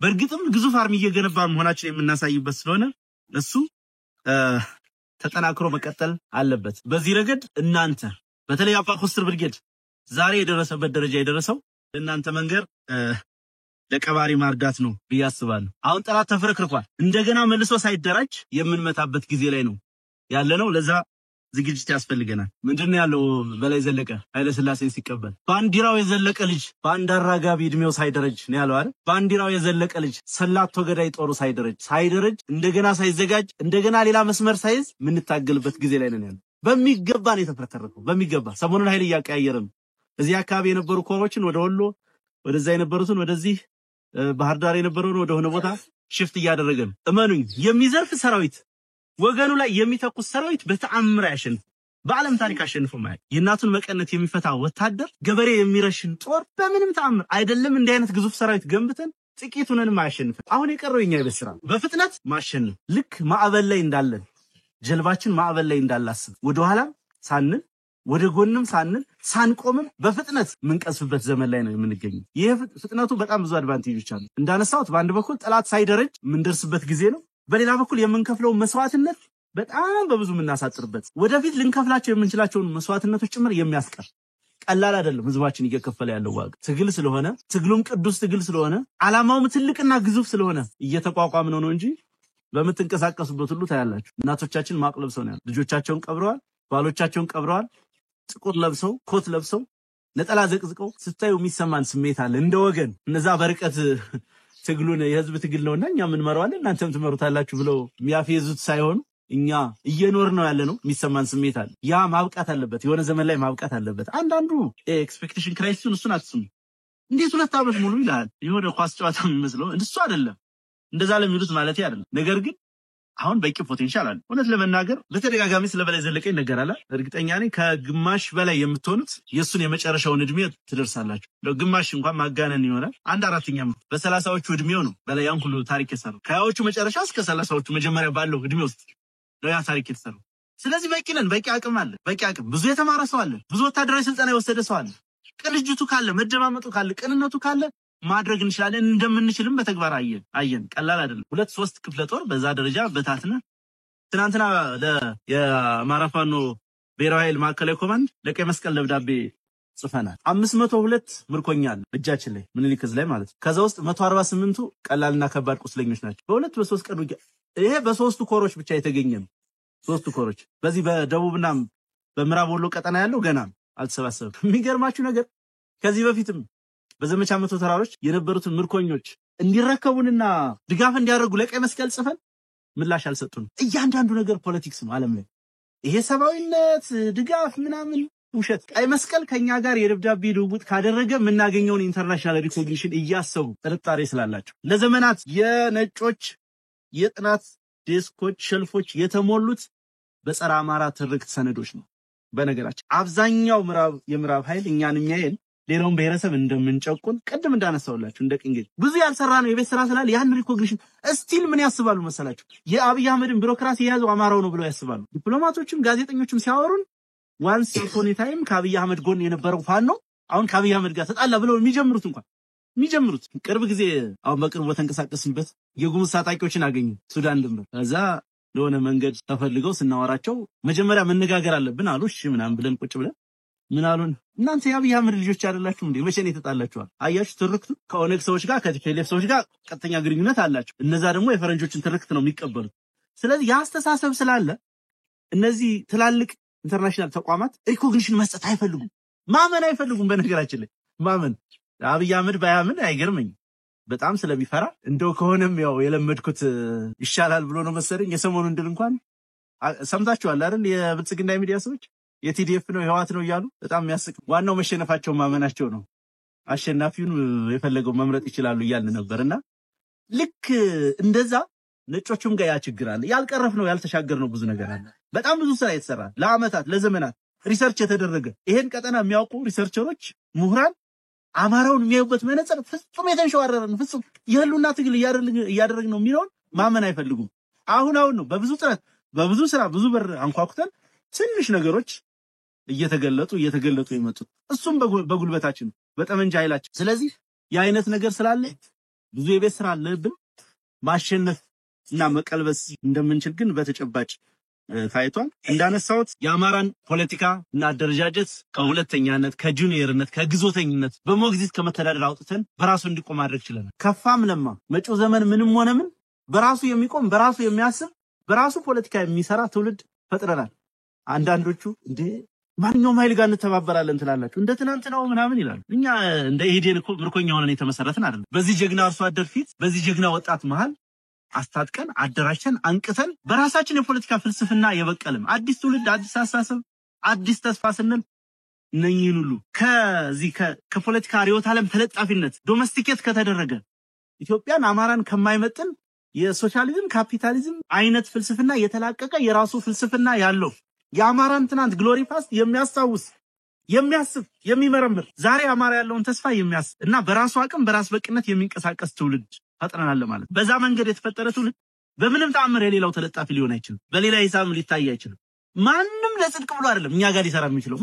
በርግጥም ግዙፍ አርሚ እየገነባ መሆናችን የምናሳይበት ስለሆነ እሱ ተጠናክሮ መቀጠል አለበት በዚህ ረገድ እናንተ በተለይ አባ ኮስተር ብርጌድ ዛሬ የደረሰበት ደረጃ የደረሰው እናንተ መንገር ለቀባሪ ማርዳት ነው ብያስባለሁ። አሁን ጠላት ተፈረክርኳል። እንደገና መልሶ ሳይደራጅ የምንመታበት ጊዜ ላይ ነው ያለነው። ለዛ ዝግጅት ያስፈልገናል። ምንድነው ያለው በላይ ዘለቀ ኃይለ ሥላሴን ሲቀበል ባንዲራው የዘለቀ ልጅ ባንዳ አራጋቢ እድሜው ሳይደረጅ ነው ያለው አይደል? ባንዲራው የዘለቀ ልጅ ሰላቶ ገዳይ ጦሩ ሳይደረጅ እንደገና ሳይዘጋጅ እንደገና ሌላ መስመር ሳይዝ ምንታገልበት ጊዜ ላይ ነን ያለው። በሚገባ ነው የተፈረከረው። በሚገባ ሰሞኑን ኃይል እያቀያየረ ነው። እዚህ አካባቢ የነበሩ ኮሮችን ወደ ወሎ ወደዛ የነበሩትን ወደዚህ ባህር ዳር የነበረውን ወደ ሆነ ቦታ ሽፍት እያደረገ ነው። እመኑኝ የሚዘርፍ ሰራዊት ወገኑ ላይ የሚተኩስ ሰራዊት በተአምር ያሸንፍ። በዓለም ታሪክ አሸንፎ ማለት የእናቱን መቀነት የሚፈታ ወታደር ገበሬ የሚረሽን ጦር በምንም ተአምር አይደለም። እንዲህ አይነት ግዙፍ ሰራዊት ገንብተን ጥቂቱንን ማያሸንፍ። አሁን የቀረው የኛ ይበስ ስራ በፍጥነት ማሸነፍ። ልክ ማዕበል ላይ እንዳለን ጀልባችን ማዕበል ላይ እንዳላስብ ወደ ኋላ ሳንል ወደ ጎንም ሳንቆምም በፍጥነት ምንቀስፍበት ዘመን ላይ ነው የምንገኘው። ይሄ ፍጥነቱ በጣም ብዙ አድቫንቴጆች አሉ። እንዳነሳሁት በአንድ በኩል ጠላት ሳይደረጅ ምንደርስበት ጊዜ ነው። በሌላ በኩል የምንከፍለው መስዋዕትነት በጣም በብዙ ምናሳጥርበት ወደፊት ልንከፍላቸው የምንችላቸውን መስዋዕትነቶች ጭምር የሚያስቀር ቀላል አይደለም። ህዝባችን እየከፈለ ያለው ዋጋ ትግል ስለሆነ ትግሉም ቅዱስ ትግል ስለሆነ ዓላማውም ትልቅና ግዙፍ ስለሆነ እየተቋቋምነው ነው እንጂ በመተንቀሳቀሱበት ሁሉ ታያላችሁ። እናቶቻችን ማቅ ለብሰው ነው ልጆቻቸውን ቀብረዋል፣ ባሎቻቸውን ቀብረዋል። ጥቁር ለብሰው ኮት ለብሰው ነጠላ ዘቅዝቀው ስታዩ የሚሰማን ስሜት አለ እንደ ወገን። እነዛ በርቀት ትግሉን የህዝብ ትግል ነውና እኛ ምን መረዋለን እናንተም ትመሩታላችሁ ብለው የሚያፈዙት ሳይሆን እኛ እየኖር ነው ያለ ነው የሚሰማን ስሜት አለ። ያ ማብቃት አለበት። የሆነ ዘመን ላይ ማብቃት አለበት። አንዳንዱ ኤክስፔክቴሽን ክራይሲሱን እሱን አትስሙ። እንዴት 2 ዓመት ሙሉ ይላል የሆነ ኳስ ጨዋታ የሚመስለው እሱ አይደለም። እንደዛ ለሚሉት ማለት አይደለም። ነገር ግን አሁን በቂ ፖቴንሻል አለ። እውነት ለመናገር በተደጋጋሚ ስለበላይ ዘለቀ ይነገራል። እርግጠኛ ነኝ ከግማሽ በላይ የምትሆኑት የሱን የመጨረሻውን እድሜ ትደርሳላችሁ። ግማሽ እንኳን ማጋነን ይሆናል። 1/4 በ30ዎቹ እድሜው ነው በላይ ያን ሁሉ ታሪክ የሰራው። ከያዎቹ መጨረሻ እስከ 30ዎቹ መጀመሪያ ባለው እድሜ ውስጥ ነው ያ ታሪክ የተሰራው። ስለዚህ በቂ ነን፣ በቂ አቅም አለ፣ በቂ አቅም። ብዙ የተማረ ሰው አለ፣ ብዙ ወታደራዊ ስልጠና የወሰደ ሰው አለ። ቅንጅቱ ካለ፣ መደማመጡ ካለ፣ ቅንነቱ ካለ ማድረግ እንችላለን። እንደምንችልም በተግባር አየን። ቀላል አይደለም። 2-3 ክፍለ ጦር በዛ ደረጃ በታትነ ትናንትና የአማራ ፋኖ ብሔራዊ ኃይል ማዕከላዊ ኮማንድ ለቀይ መስቀል ደብዳቤ ጽፈናል። 502 ምርኮኛ አለ እጃችን ላይ ምኒልክ ላይ ማለት ነው። ከዛ ውስጥ 148ቱ ቀላልና ከባድ ቁስለኞች ናቸው። በ2-3 ቀን ውጊያ ይሄ በ3 ኮሮች ብቻ የተገኘ ነው። 3 ኮሮች በዚህ በደቡብና በምዕራብ ወሎ ቀጠና ያለው ገና አልተሰባሰበም። የሚገርማችሁ ነገር ከዚህ በፊትም በዘመቻ መቶ ተራሮች የነበሩትን ምርኮኞች እንዲረከቡንና ድጋፍ እንዲያደርጉ ለቀይ መስቀል ጽፈን ምላሽ አልሰጡንም። እያንዳንዱ ነገር ፖለቲክስ ነው ዓለም ላይ። ይሄ ሰብአዊነት ድጋፍ ምናምን ውሸት። ቀይ መስቀል ከኛ ጋር የደብዳቤ ልውውጥ ካደረገ የምናገኘውን ኢንተርናሽናል ሪኮግኒሽን እያሰቡ ጥርጣሬ ስላላቸው ለዘመናት የነጮች የጥናት ዴስኮች ሸልፎች የተሞሉት በጸረ አማራ ትርክት ሰነዶች ነው። በነገራችን አብዛኛው የምዕራብ ኃይል እኛን የሚያየን ሌላውን ብሔረሰብ እንደምንጨቁን ቅድም እንዳነሳውላችሁ እንደቅንጌ ብዙ ያልሰራ ነው የቤት ስራ ስላለ ያን ሪኮግኒሽን ስቲል ምን ያስባሉ መሰላችሁ? የአብይ አህመድን ቢሮክራሲ የያዘው አማራው ነው ብለው ያስባሉ። ዲፕሎማቶችም ጋዜጠኞችም ሲያወሩን ዋንስ ኦን ታይም ከአብይ አህመድ ጎን የነበረው ፋኖ አሁን ከአብይ አህመድ ጋር ተጣላ ብለው የሚጀምሩት ቅርብ ጊዜ አሁን በቅርቡ በተንቀሳቀስንበት የጉሙዝ ታጣቂዎችን አገኙ ሱዳን ድንበር። ከዛ ለሆነ መንገድ ተፈልገው ስናወራቸው መጀመሪያ መነጋገር አለብን አሉ። እሺ ምናምን ብለን ቁጭ ብለን ምን አሉን? እናንተ የአብይ አህመድ ልጆች አይደላችሁ እንዴ? መቼ ነው የተጣላችኋል? አያችሁ ትርክቱ ከኦነግ ሰዎች ጋር ከቲፒኤልኤፍ ሰዎች ጋር ቀጥተኛ ግንኙነት አላቸው። እነዛ ደግሞ የፈረንጆችን ትርክት ነው የሚቀበሉት። ስለዚህ ያስተሳሰብ ስላለ እነዚህ ትላልቅ ኢንተርናሽናል ተቋማት ሪኮግኒሽን መስጠት አይፈልጉም፣ ማመን አይፈልጉም። በነገራችን ላይ ማመን አብይ አህመድ ባያምን አይገርመኝም። በጣም ስለሚፈራ እንደው ከሆነም ያው የለመድኩት ይሻላል ብሎ ነው መሰለኝ። የሰሞኑን ድል እንኳን ሰምታችኋል አይደል? የብልጽግና ሚዲያ ሰዎች የቲዲኤፍ ነው የህዋት ነው እያሉ በጣም የሚያስቅ። ዋናው መሸነፋቸው ማመናቸው ነው። አሸናፊውን የፈለገው መምረጥ ይችላሉ እያልን ነበርና ልክ እንደዛ ነጮቹም ጋር ያ ችግር አለ። ያልቀረፍነው ያልተሻገርነው ብዙ ነገር አለ። በጣም ብዙ ስራ የተሰራ ለአመታት ለዘመናት ሪሰርች የተደረገ ይሄን ቀጠና የሚያውቁ ሪሰርቸሮች ምሁራን አማራውን የሚያዩበት መነጽር ፍጹም የተንሸዋረረ ነው። ፍጹም የህሉና ትግል እያደረግን ነው የሚለውን ማመን አይፈልጉም። አሁን ነው በብዙ ጥረት በብዙ ስራ ብዙ በር አንኳኩተን ትንሽ ነገሮች እየተገለጡ የመጡት እሱም በጉልበታችን በጠመንጃ ኃይላችን። ስለዚህ የአይነት ነገር ስላለ ብዙ የቤት ስራ አለብን። ማሸነፍ እና መቀልበስ እንደምንችል ግን በተጨባጭ ታይቷል። እንዳነሳሁት የአማራን ፖለቲካ እና አደረጃጀት ከሁለተኛነት ከጁኒየርነት ከግዞተኝነት በሞግዚት ከመተዳደር አውጥተን በራሱ እንዲቆም ማድረግ ችለናል። ከፋም ለማ መጪው ዘመን ምንም ሆነ ምን በራሱ የሚቆም በራሱ የሚያስብ በራሱ ፖለቲካ የሚሰራ ትውልድ ፈጥረናል። አንዳንዶቹ እንዴ ማንኛውም ኃይል ጋር እንተባበራለን ትላላችሁ እንደ ትናንት ነው ምናምን ይላሉ። እኛ እንደ ኢህዴን እኮ ምርኮኛ ሆነን የተመሰረትን አይደለም። በዚህ ጀግና አርሶ አደር ፊት በዚህ ጀግና ወጣት መሃል አስታጥቀን አደራጅተን አንቅተን በራሳችን የፖለቲካ ፍልስፍና የበቀልም አዲስ ትውልድ አዲስ አስተሳሰብ አዲስ ተስፋ ስንል እነኚህን ሁሉ ከፖለቲካ ሪዮት ዓለም ተለጣፊነት ዶሜስቲኬት ከተደረገ ኢትዮጵያን አማራን ከማይመጥን የሶሻሊዝም ካፒታሊዝም አይነት ፍልስፍና የተላቀቀ የራሱ ፍልስፍና ያለው የአማራን ትናንት ግሎሪ ፓስት የሚያስታውስ የሚያስብ የሚመረምር ዛሬ አማራ ያለውን ተስፋ የሚያስብ እና በራሱ አቅም በራስ በቅነት የሚንቀሳቀስ ትውልድ ፈጥረናል ማለት። በዛ መንገድ የተፈጠረ ትውልድ በምንም ተአምር የሌላው ተለጣፊ ሊሆን አይችልም። በሌላ ሂሳብ ሊታይ አይችልም። ማንም ለጽድቅ ብሎ አይደለም እኛ ጋር ሊሰራ የሚችለው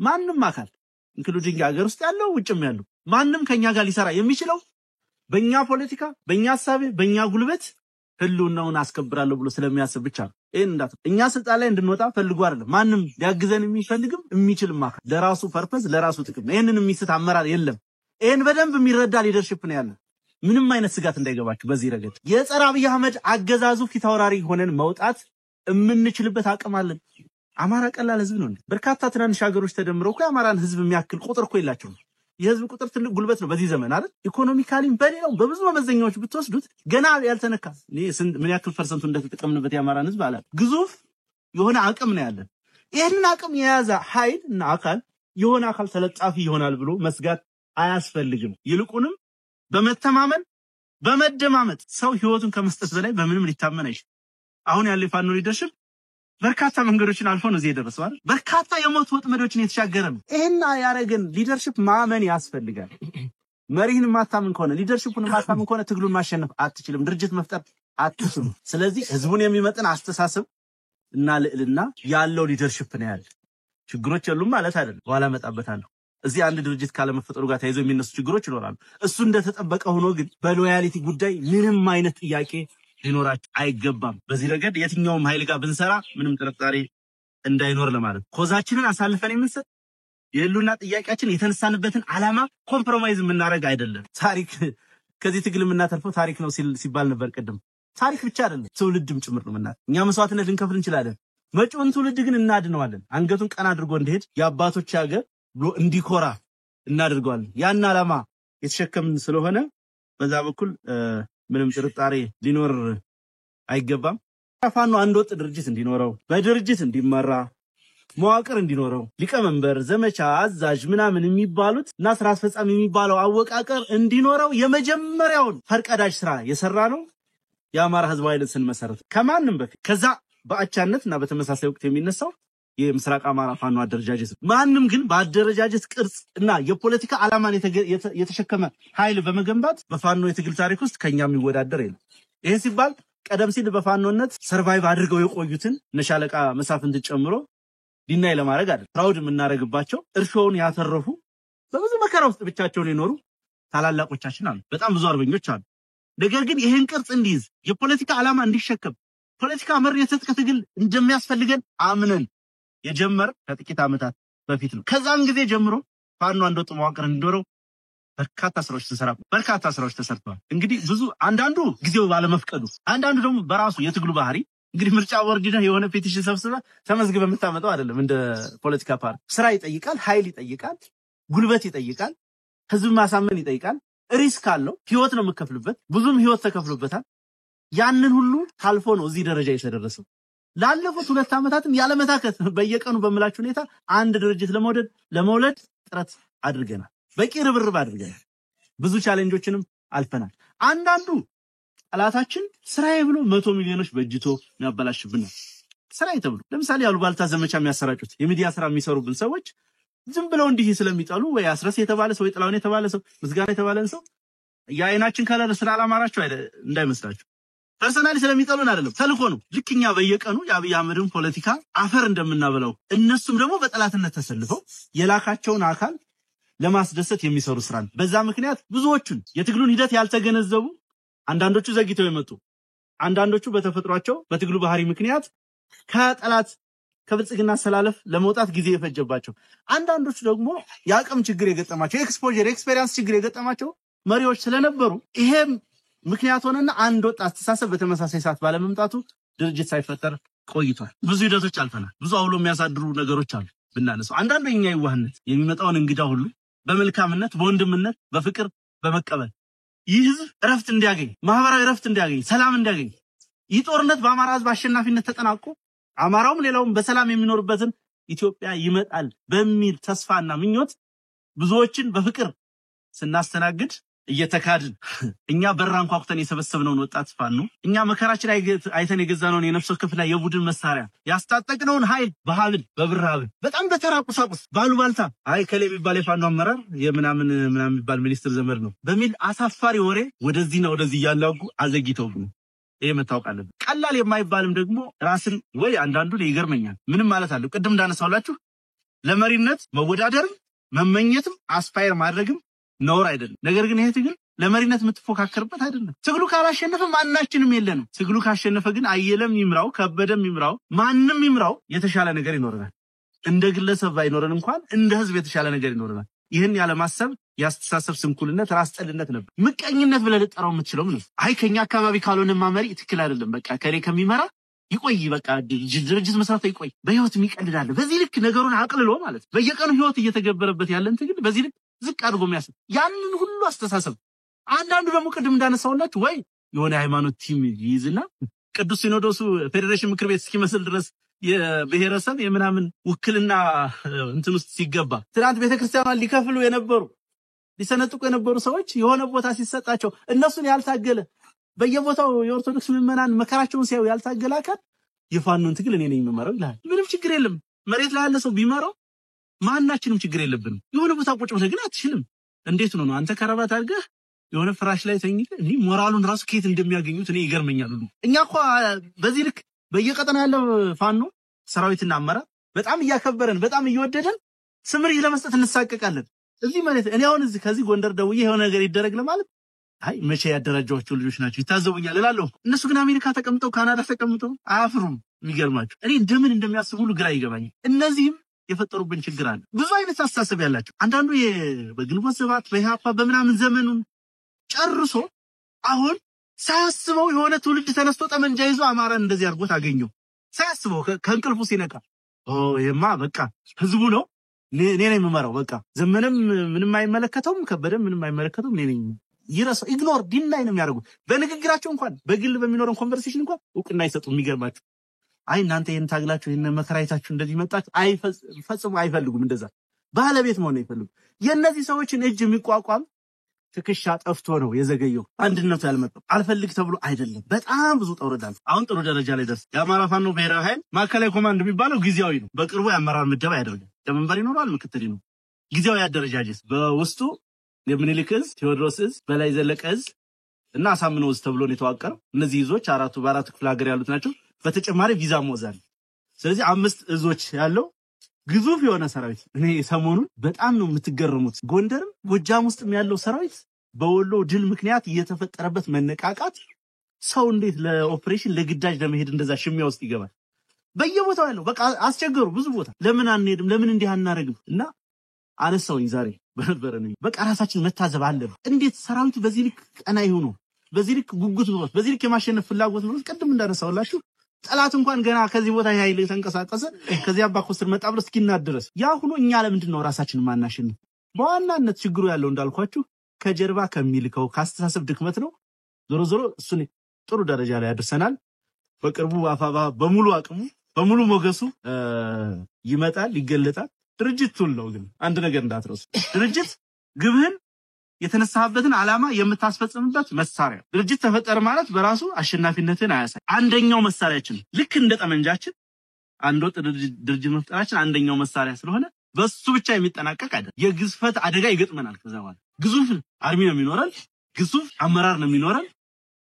ማንም አካል ኢንክሉዲንግ ሀገር ውስጥ ያለው ውጭም ያለው ማንም ከኛ ጋር ሊሰራ የሚችለው በእኛ ፖለቲካ በእኛ ሐሳብ በእኛ ጉልበት ህልውናውን አስከብራለሁ ብሎ ስለሚያስብ ብቻ ነው። እኛ ስልጣን ላይ እንድንወጣ ፈልጎ አይደለም። ማንም ሊያግዘን የሚፈልግም የሚችልም አካል ለራሱ ፐርፐዝ ለራሱ ጥቅም ይሄንን የሚስት አመራር የለም። ይሄን በደንብ የሚረዳ ሊደርሺፕ ነው ያለው። ምንም አይነት ስጋት እንዳይገባችሁ በዚህ ረገድ የጸረ አብይ አህመድ አገዛዙ ፊታውራሪ ሆነን መውጣት የምንችልበት አቅም አለን። አማራ ቀላል ህዝብ ነው። በርካታ ትናንሽ ሀገሮች ተደምረው እኮ የአማራን ህዝብ የሚያክል ቁጥር እኮ የላቸውም። የህዝብ ቁጥር ትልቅ ጉልበት ነው በዚህ ዘመን አይደል? ኢኮኖሚካሊ በሌላው በብዙ መመዘኛዎች ብትወስዱት ገና ያልተነካ ምን ያክል ፐርሰንቱ እንደተጠቀምንበት የአማራን ህዝብ አለ ግዙፍ የሆነ አቅም ነው ያለን። ይሄንን አቅም የያዘ ኃይል እና አካል የሆነ አካል ተለጣፊ ይሆናል ብሎ መስጋት አያስፈልግም። ይልቁንም በመተማመን በመደማመጥ ሰው ህይወቱን ከመስጠት በላይ በምንም ሊታመን አይችልም። አሁን ያለው ፋኖ ሊደርሺፕ በርካታ መንገዶችን አልፎ ነው እዚህ የደረሰው አይደል? በርካታ የሞት ወጥመዶችን የተሻገረ ነው። ይሄን ያረጋን ሊደርሺፕ ማመን ያስፈልጋል። መሪህን ማታመን ከሆነ ሊደርሺፑን ማታመን ከሆነ ትግሉን ማሸነፍ አትችልም። ድርጅት መፍጠር አትችልም። ስለዚህ ህዝቡን የሚመጥን አስተሳሰብ እና ልዕልና ያለው ሊደርሺፕ ነው ያለው። ችግሮች የሉም ማለት አይደለም። በኋላ መጣበታለሁ። እዚህ አንድ ድርጅት ካለ መፈጠሩ ጋር ተያይዞ የሚነሱ ችግሮች ይኖራሉ። እሱ እንደተጠበቀ ሆኖ ግን በሎያሊቲ ጉዳይ ምንም አይነት ጥያቄ ሊኖራቸው አይገባም። በዚህ ረገድ የትኛውም ኃይል ጋር ብንሰራ ምንም ጥርጣሬ እንዳይኖር ለማለት ኮዛችንን አሳልፈን የምንሰጥ የህልውና ጥያቄያችን የተነሳንበትን ዓላማ ኮምፕሮማይዝ የምናደርግ አይደለም። ታሪክ ከዚህ ትግል የምናተርፈው ታሪክ ነው ሲባል ነበር ቅድም። ታሪክ ብቻ አይደለም ትውልድም ጭምር ነው የምናተርፈው። እኛ መስዋዕትነት ልንከፍል እንችላለን። መጪውን ትውልድ ግን እናድነዋለን። አንገቱን ቀና አድርጎ እንዲሄድ የአባቶች ሀገር ብሎ እንዲኮራ እናደርገዋለን። ያን ዓላማ የተሸከምን ስለሆነ በዛ በኩል ምንም ጥርጣሬ ሊኖር አይገባም። ፋኖ አንድ ወጥ ድርጅት እንዲኖረው በድርጅት እንዲመራ መዋቅር እንዲኖረው ሊቀመንበር ዘመቻ አዛዥ ምናምን የሚባሉት እና ስራ አስፈጻሚ የሚባለው አወቃቀር እንዲኖረው የመጀመሪያውን ፈርቀዳጅ ስራ የሰራ ነው የአማራ ህዝብ ኃይልን ስንመሰረት ከማንም በፊት። ከዛ በአቻነትና በተመሳሳይ ወቅት የሚነሳው የምስራቅ አማራ ፋኖ አደረጃጀት ማንም ግን በአደረጃጀት ቅርጽ እና የፖለቲካ ዓላማን የተሸከመ ኃይል በመገንባት በፋኖ የትግል ታሪክ ውስጥ ከኛ የሚወዳደር የለም። ይሄ ሲባል ቀደም ሲል በፋኖነት ሰርቫይቭ አድርገው የቆዩትን ነሻለቃ መሳፍንት ጨምሮ ዲናይ ለማድረግ አይደል። ፕራውድ የምናደርግባቸው እርሾውን ያተረፉ በብዙ መከራ ውስጥ ብቻቸውን የኖሩ ታላላቆቻችን አሉ። በጣም ብዙ አርበኞች አሉ። ነገር ግን ይሄን ቅርጽ እንዲይዝ የፖለቲካ ዓላማ እንዲሸከም ፖለቲካ መር የትጥቅ ትግል እንደሚያስፈልገን አምነን የጀመር ከጥቂት ዓመታት በፊት ነው። ከዛን ጊዜ ጀምሮ ፋኖ አንድ ወጥ መዋቅር እንዲኖረው በርካታ ስራዎች ተሰርተዋል። እንግዲህ ብዙ አንዳንዱ ጊዜው ባለመፍቀዱ፣ አንዳንዱ ደግሞ በራሱ የትግሉ ባህሪ እንግዲህ ምርጫ ቦርድ የሆነ ፔቲሽን ሰብስበ ተመዝግበ የምታመጣው አይደለም። እንደ ፖለቲካ ፓርቲ ስራ ይጠይቃል፣ ኃይል ይጠይቃል፣ ጉልበት ይጠይቃል፣ ህዝብ ማሳመን ይጠይቃል። ሪስክ አለው። ህይወት ነው የምከፍልበት። ብዙም ህይወት ተከፍሎበታል። ያንን ሁሉ ታልፎ ነው እዚህ ደረጃ የተደረሰው። ላለፉት 2 ዓመታትም ያለመታከት በየቀኑ በመላችሁ ሁኔታ አንድ ድርጅት ለመውለድ ጥረት አድርገናል። በቂ ርብርብ አድርገናል። ብዙ ቻሌንጆችንም አልፈናል። አንዳንዱ ጠላታችን ስራዬ ብሎ 100 ሚሊዮኖች በእጅቶ ያበላሽብናል። ስራዬ ተብሎ ለምሳሌ አሉባልታ ዘመቻ የሚያሰራጩት የሚዲያ ስራ የሚሰሩብን ሰዎች ዝም ብለው እንዲህ ስለሚጠሉ ወይ አስረስ የተባለ ሰው ወይ ጥላውን የተባለ ሰው ምስጋና የተባለ ሰው የአይናችን ከለር ስላላማራቸው እንዳይመስላችሁ ፐርሰናሊ ስለሚጠሉን አይደለም። ተልኮ ነው። ልክኛ በየቀኑ የአብይ አህመድን ፖለቲካ አፈር እንደምናበላው እነሱም ደግሞ በጠላትነት ተሰልፈው የላካቸውን አካል ለማስደሰት የሚሰሩ ስራ ነው። በዛ ምክንያት ብዙዎቹን የትግሉን ሂደት ያልተገነዘቡ አንዳንዶቹ ዘግይተው የመጡ አንዳንዶቹ በተፈጥሯቸው በትግሉ ባህሪ ምክንያት ከጠላት ከብልጽግና ሰላለፍ ለመውጣት ጊዜ የፈጀባቸው አንዳንዶች ደግሞ ያቀም ችግር የገጠማቸው ኤክስፖዠር ኤክስፔሪያንስ ችግር የገጠማቸው መሪዎች ስለነበሩ ይሄም ምክንያት ሆነና አንድ ወጥ አስተሳሰብ በተመሳሳይ ሰዓት ባለመምጣቱ ድርጅት ሳይፈጠር ቆይቷል። ብዙ ሂደቶች አልፈናል። ብዙ አውሎ የሚያሳድሩ ነገሮች አሉ ብናነሳው አንዳንዱ የኛ ይዋህነት የሚመጣውን እንግዳ ሁሉ በመልካምነት በወንድምነት በፍቅር በመቀበል ይህ ህዝብ ረፍት እንዲያገኝ ማህበራዊ ረፍት እንዲያገኝ ሰላም እንዲያገኝ ይህ ጦርነት በአማራ ህዝብ አሸናፊነት ተጠናቆ አማራውም ሌላውም በሰላም የሚኖርበትን ኢትዮጵያ ይመጣል በሚል ተስፋና ምኞት ብዙዎችን በፍቅር ስናስተናግድ እየተካድን እኛ በራን ኳኩተን የሰበሰብነውን ወጣት ፋኖ እኛ መከራችን አይተን የገዛነውን የነፍስ ወከፍ ላይ የቡድን መሳሪያ ያስታጠቅነውን ኃይል በሐብል በብርሃብል በጣም በተራቁሳቁስ ባሉባልታ ከሌ ቢባል የፋኖ አመራር የምናምን ቢባል ሚኒስትር ዘመድ ነው በሚል አሳፋሪ ወሬ ወደዚህና ወደዚህ ያላጉ አዘግይተውብን ይሄ መታወቅ አለበት። ቀላል የማይባልም ደግሞ ራስን ወይ አንዳንዱ ይገርመኛል ምንም ማለት አለው። ቅድም እንዳነሳውላችሁ ለመሪነት መወዳደርም መመኘትም አስፓየር ማድረግም ነውር አይደለም። ነገር ግን ይሄ ትግል ለመሪነት የምትፎካከርበት አይደለም። ትግሉ ካላሸነፈ ማናችንም የለንም። ትግሉ ካሸነፈ ግን አየለም ይምራው ከበደም ይምራው ማንንም ይምራው የተሻለ ነገር ይኖርናል። እንደ ግለሰብ ባይኖርን እንኳን እንደ ህዝብ የተሻለ ነገር ይኖርናል። ይህን ያለማሰብ ያስተሳሰብ ስንኩልነት ራስ ጠልነት ነበር። ምቀኝነት ብለህ ልጠራው የምትችለው ምን? ከኛ አካባቢ ካልሆነማ መሪ ትክክል አይደለም በቃ ከሌ ከሚመራ ይቆይ በቃ ድርጅት መስራት ይቆይ በህይወት የሚቀልዳለ በዚህ ልክ ነገሩን አቅልሎ ማለት በየቀኑ ህይወት እየተገበረበት ያለን ትግል በዚህ ልክ ዝቅ አድርጎ የሚያስብ ያንን ሁሉ አስተሳሰብ አንዳንዱ ደግሞ ቅድም እንዳነሳውላችሁ ወይ የሆነ ሃይማኖት ቲም ይይዝና ቅዱስ ሲኖዶሱ ፌዴሬሽን ምክር ቤት እስኪመስል ድረስ የብሔረሰብ የምናምን ውክልና እንትን ውስጥ ሲገባ ትናንት ቤተክርስቲያኗን ሊከፍሉ የነበሩ ሊሰነጥቁ የነበሩ ሰዎች የሆነ ቦታ ሲሰጣቸው እነሱን ያልታገለ በየቦታው የኦርቶዶክስ ምዕመናን መከራቸውን ሲያዩ ያልታገለ አካል የፋኖን ትግል እኔ ነኝ የምመራው ይላል። ምንም ችግር የለም። መሬት ላይ ያለ ሰው ቢመራው ማናችንም ችግር የለብንም። የሆነ ቦታ ቁጭ ብለህ ግን አትችልም። እንዴት ነው አንተ ከረባት አድርገህ የሆነ ፍራሽ ላይ ተኝተህ እኔ ሞራሉን ራሱ ከየት እንደሚያገኙት እኔ ይገርመኛል ሁሉ። እኛ እኮ በዚህ ልክ በየቀጠና ያለው ፋኖ ሰራዊትና አመራር በጣም እያከበረን በጣም እየወደደን ስምሪት ለመስጠት እንሳቀቃለን። እዚህ ማለት እኔ አሁን እዚህ ከዚህ ጎንደር ደውዬ የሆነ ነገር ይደረግ ለማለት መቼ ያደራጃቸው ልጆች ናቸው ይታዘቡኛል እላለሁ። እነሱ ግን አሜሪካ ተቀምጠው ካናዳ ተቀምጠው አያፍሩም። የሚገርማቸው እኔ እንደምን እንደሚያስቡ ሁሉ ግራ ይገባኛል። እነዚህም የፈጠሩብን ችግር አለ። ብዙ አይነት አስተሳሰብ ያላቸው አንዳንዱ በግንቦት ሰባት በኢህአፓ በምናምን ዘመኑን ጨርሶ አሁን ሳያስበው የሆነ ትውልድ ተነስቶ ጠመንጃ ይዞ አማራን እንደዚህ አድርጎት አገኘው። ሳያስበው ከእንቅልፉ ሲነቃ ይሄማ በቃ ህዝቡ ነው እኔ ነኝ የምመራው በቃ ዘመንም ምንም አይመለከተውም ከበደም ምንም አይመለከተውም እኔ ነኝ ይረሳው ኢግኖር ዲናይ ነው የሚያደርጉት። በንግግራቸው እንኳን በግል በሚኖረን ኮንቨርሴሽን እንኳን እውቅና አይሰጡም። የሚገርማችሁ እናንተ ይሄን ታግላችሁ ይሄን መከራይታችሁ እንደዚህ መጣች ፈጽሞ አይፈልጉም። እንደዛ ባለቤት መሆን አይፈልጉም። የነዚህ ሰዎችን እጅ የሚቋቋም ትክሻ ጠፍቶ ነው የዘገየው። አንድነቱ ያልመጣው አልፈልግ ተብሎ አይደለም። በጣም ብዙ ተወረዳል። አሁን ጥሩ ደረጃ ላይ ደርስ። የአማራ ፋኖ ብሔራዊ ኃይል ማዕከላዊ ኮማንድ የሚባለው ጊዜያዊ ነው። በቅርቡ የአመራር ምደባ ያደርጋል። ለመንበር ይኖራል፣ ምክትል ነው። ጊዜያዊ አደረጃጀት በውስጡ የምኒልክ ዕዝ፣ ቴዎድሮስ ዕዝ፣ በላይ ዘለቀ ዕዝ እና አሳምነው ዕዝ ተብሎ ነው የተዋቀረው። እነዚህ ዕዞች በአራቱ ክፍለ ሀገር ያሉት ናቸው። በተጨማሪ ቪዛ ሞዛል። ስለዚህ 5 ዕዞች ያለው ግዙፍ የሆነ ሰራዊት። እኔ ሰሞኑን በጣም ነው የምትገረሙት። ጎንደርም ጎጃም ውስጥም ያለው ሰራዊት በወሎ ድል ምክንያት እየተፈጠረበት መነቃቃት ሰው እንዴት ለኦፕሬሽን ለግዳጅ ለመሄድ እንደዛ ሽሚያ ውስጥ ይገባል? በየቦታው ያለው በቃ አስቸገሩ። ብዙ ቦታ ለምን አንሄድም ለምን እንዲህ አናረግም እና አነሳውኝ ዛሬ በነበረን በቃ ራሳችን መታዘብ አለብን። እንዴት ሰራዊቱ በዚህ ልክ ቀና ይሆኑ በዚህ ልክ ጉጉት ነው በዚህ ልክ የማሸነፍ ፍላጎት ነው። ቀደም እንዳነሳውላችሁ ጠላት እንኳን ገና ከዚህ ቦታ ኃይል ተንቀሳቀሰ ከዚህ አባኮስተር መጣ ብሎ እስኪናድ ድረስ ያ ሁሉ እኛ ለምንድን ነው ራሳችንን ማናሸንፍ? በዋናነት ችግሩ ያለው እንዳልኳችሁ ከጀርባ ከሚልከው ካስተሳሰብ ድክመት ነው። ዞሮ ዞሮ እሱን ጥሩ ደረጃ ላይ ያደርሰናል። በቅርቡ አፋባ በሙሉ አቅሙ በሙሉ ሞገሱ ይመጣል ይገለጣል። ድርጅት ቱል ነው። ግን አንድ ነገር እንዳትረሱ፣ ድርጅት ግብህን የተነሳህበትን ዓላማ የምታስፈጽምበት መሳሪያ። ድርጅት ተፈጠረ ማለት በራሱ አሸናፊነትን አያሳይ። አንደኛው መሳሪያችን ልክ እንደ ጠመንጃችን አንድ ወጥ ድርጅት መፍጠራችን አንደኛው መሳሪያ ስለሆነ በሱ ብቻ የሚጠናቀቅ አይደለም። የግዝፈት አደጋ ይገጥመናል። ከዛ በኋላ ግዙፍ አርሚ ነው የሚኖረን፣ ግዙፍ አመራር ነው የሚኖረን፣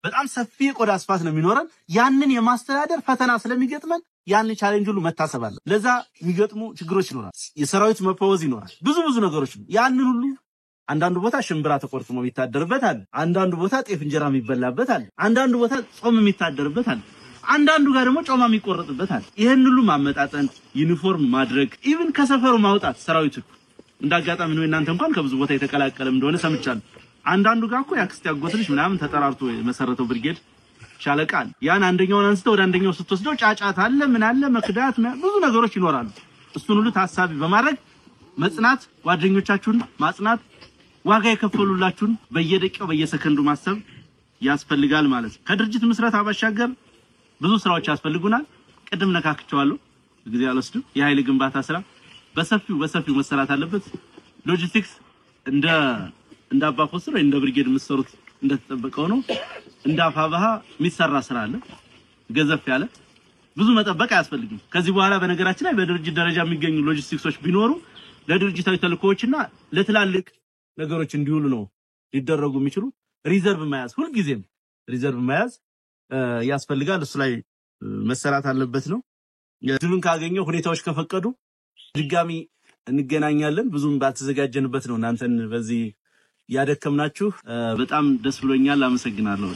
በጣም ሰፊ ቆዳ ስፋት ነው የሚኖረን። ያንን የማስተዳደር ፈተና ስለሚገጥመን ያንን ቻሌንጅ ሁሉ መታሰብ አለ። ለዛ የሚገጥሙ ችግሮች ይኖራል። የሰራዊት መፈወዝ ይኖራል። ብዙ ነገሮች ያንን ሁሉ አንዳንዱ ቦታ ሽምብራ ተቆርጥሞ የሚታደርበት አለ። አንዳንዱ ቦታ ጤፍ እንጀራ የሚበላበት አለ። አንዳንዱ ቦታ ጾም የሚታደርበት አለ። አንዳንዱ ጋር ደግሞ ጮማ የሚቆረጥበት አለ። ይሄን ሁሉ ማመጣጠን ዩኒፎርም ማድረግ ኢቭን ከሰፈሩ ማውጣት ሰራዊቱ እንዳጋጣሚ ነው እናንተ እንኳን ከብዙ ቦታ የተቀላቀለም እንደሆነ ሰምቻለሁ። አንዳንዱ ጋር እኮ ያክስት ያጎትልሽ ምናምን ተጠራርቶ መሰረተው ብርጌድ ሻለቃል ያን አንደኛውን አንስተው ወደ አንደኛው ስትወስደው ጫጫታ አለ ምን አለ መክዳት ብዙ ነገሮች ይኖራሉ። እሱን ሁሉ ታሳቢ በማድረግ መጽናት ጓደኞቻችሁን ማጽናት ዋጋ የከፈሉላችሁን በየደቂቃው በየሰከንዱ ማሰብ ያስፈልጋል ማለት ነው። ከድርጅት መስራት አባሻገር ብዙ ስራዎች ያስፈልጉናል። ቅድም ነካክቻለሁ ጊዜ አልወስድም። የኃይል ግንባታ ስራ በሰፊው መሰራት አለበት። ሎጂስቲክስ እንደ አባፎስር እንደ ብርጌድ መስሩት እንደተጠበቀው ነው። እንደ አፋባሃ የሚሰራ ስራ አለ ገዘፍ ያለ ብዙ መጠበቅ አያስፈልግም። ከዚህ በኋላ በነገራችን ላይ በድርጅት ደረጃ የሚገኙ ሎጂስቲክሶች ቢኖሩ ለድርጅታዊ ተልእኮዎችና ለትላልቅ ነገሮች እንዲውሉ ነው ሊደረጉ የሚችሉ። ሪዘርቭ መያዝ ሁልጊዜም ሪዘርቭ መያዝ ያስፈልጋል። እሱ ላይ መሰራት አለበት ነው። ድሉን ካገኘው ሁኔታዎች ከፈቀዱ ድጋሚ እንገናኛለን። ብዙም ባልተዘጋጀንበት ነው እናንተን በዚህ ያደከምናችሁ። በጣም ደስ ብሎኛል። አመሰግናለሁ።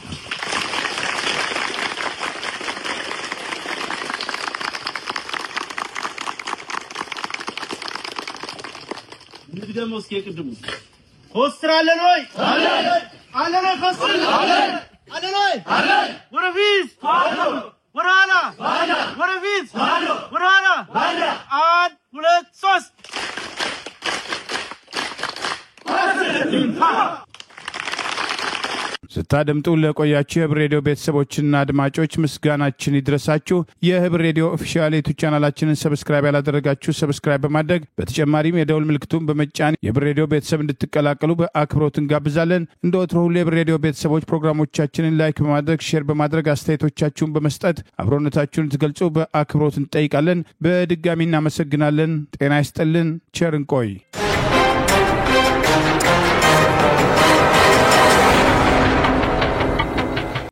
ንግደም እስኪ ቅድሙ ኮስትራለን ወይ አለን ኮስትራለን አለን ወይ ወረፊት ወራላ ወረፊት ወራላ አንድ ሁለት ሶስት ስታደምጡ ለቆያችሁ የህብር ሬዲዮ ቤተሰቦችና አድማጮች ምስጋናችን ይድረሳችሁ። የህብር ሬዲዮ ኦፊሻል ዩቲዩብ ቻናላችንን ሰብስክራይብ ያላደረጋችሁ ሰብስክራይብ በማድረግ በተጨማሪም የደውል ምልክቱን በመጫን የህብር ሬዲዮ ቤተሰብ እንድትቀላቀሉ በአክብሮት እንጋብዛለን። እንደ ወትሮ ሁሉ የህብር ሬዲዮ ቤተሰቦች ፕሮግራሞቻችንን ላይክ በማድረግ ሼር በማድረግ አስተያየቶቻችሁን በመስጠት አብሮነታችሁን ትገልጹ በአክብሮት እንጠይቃለን። በድጋሚ እናመሰግናለን። ጤና ይስጥልን። ቸር እንቆይ።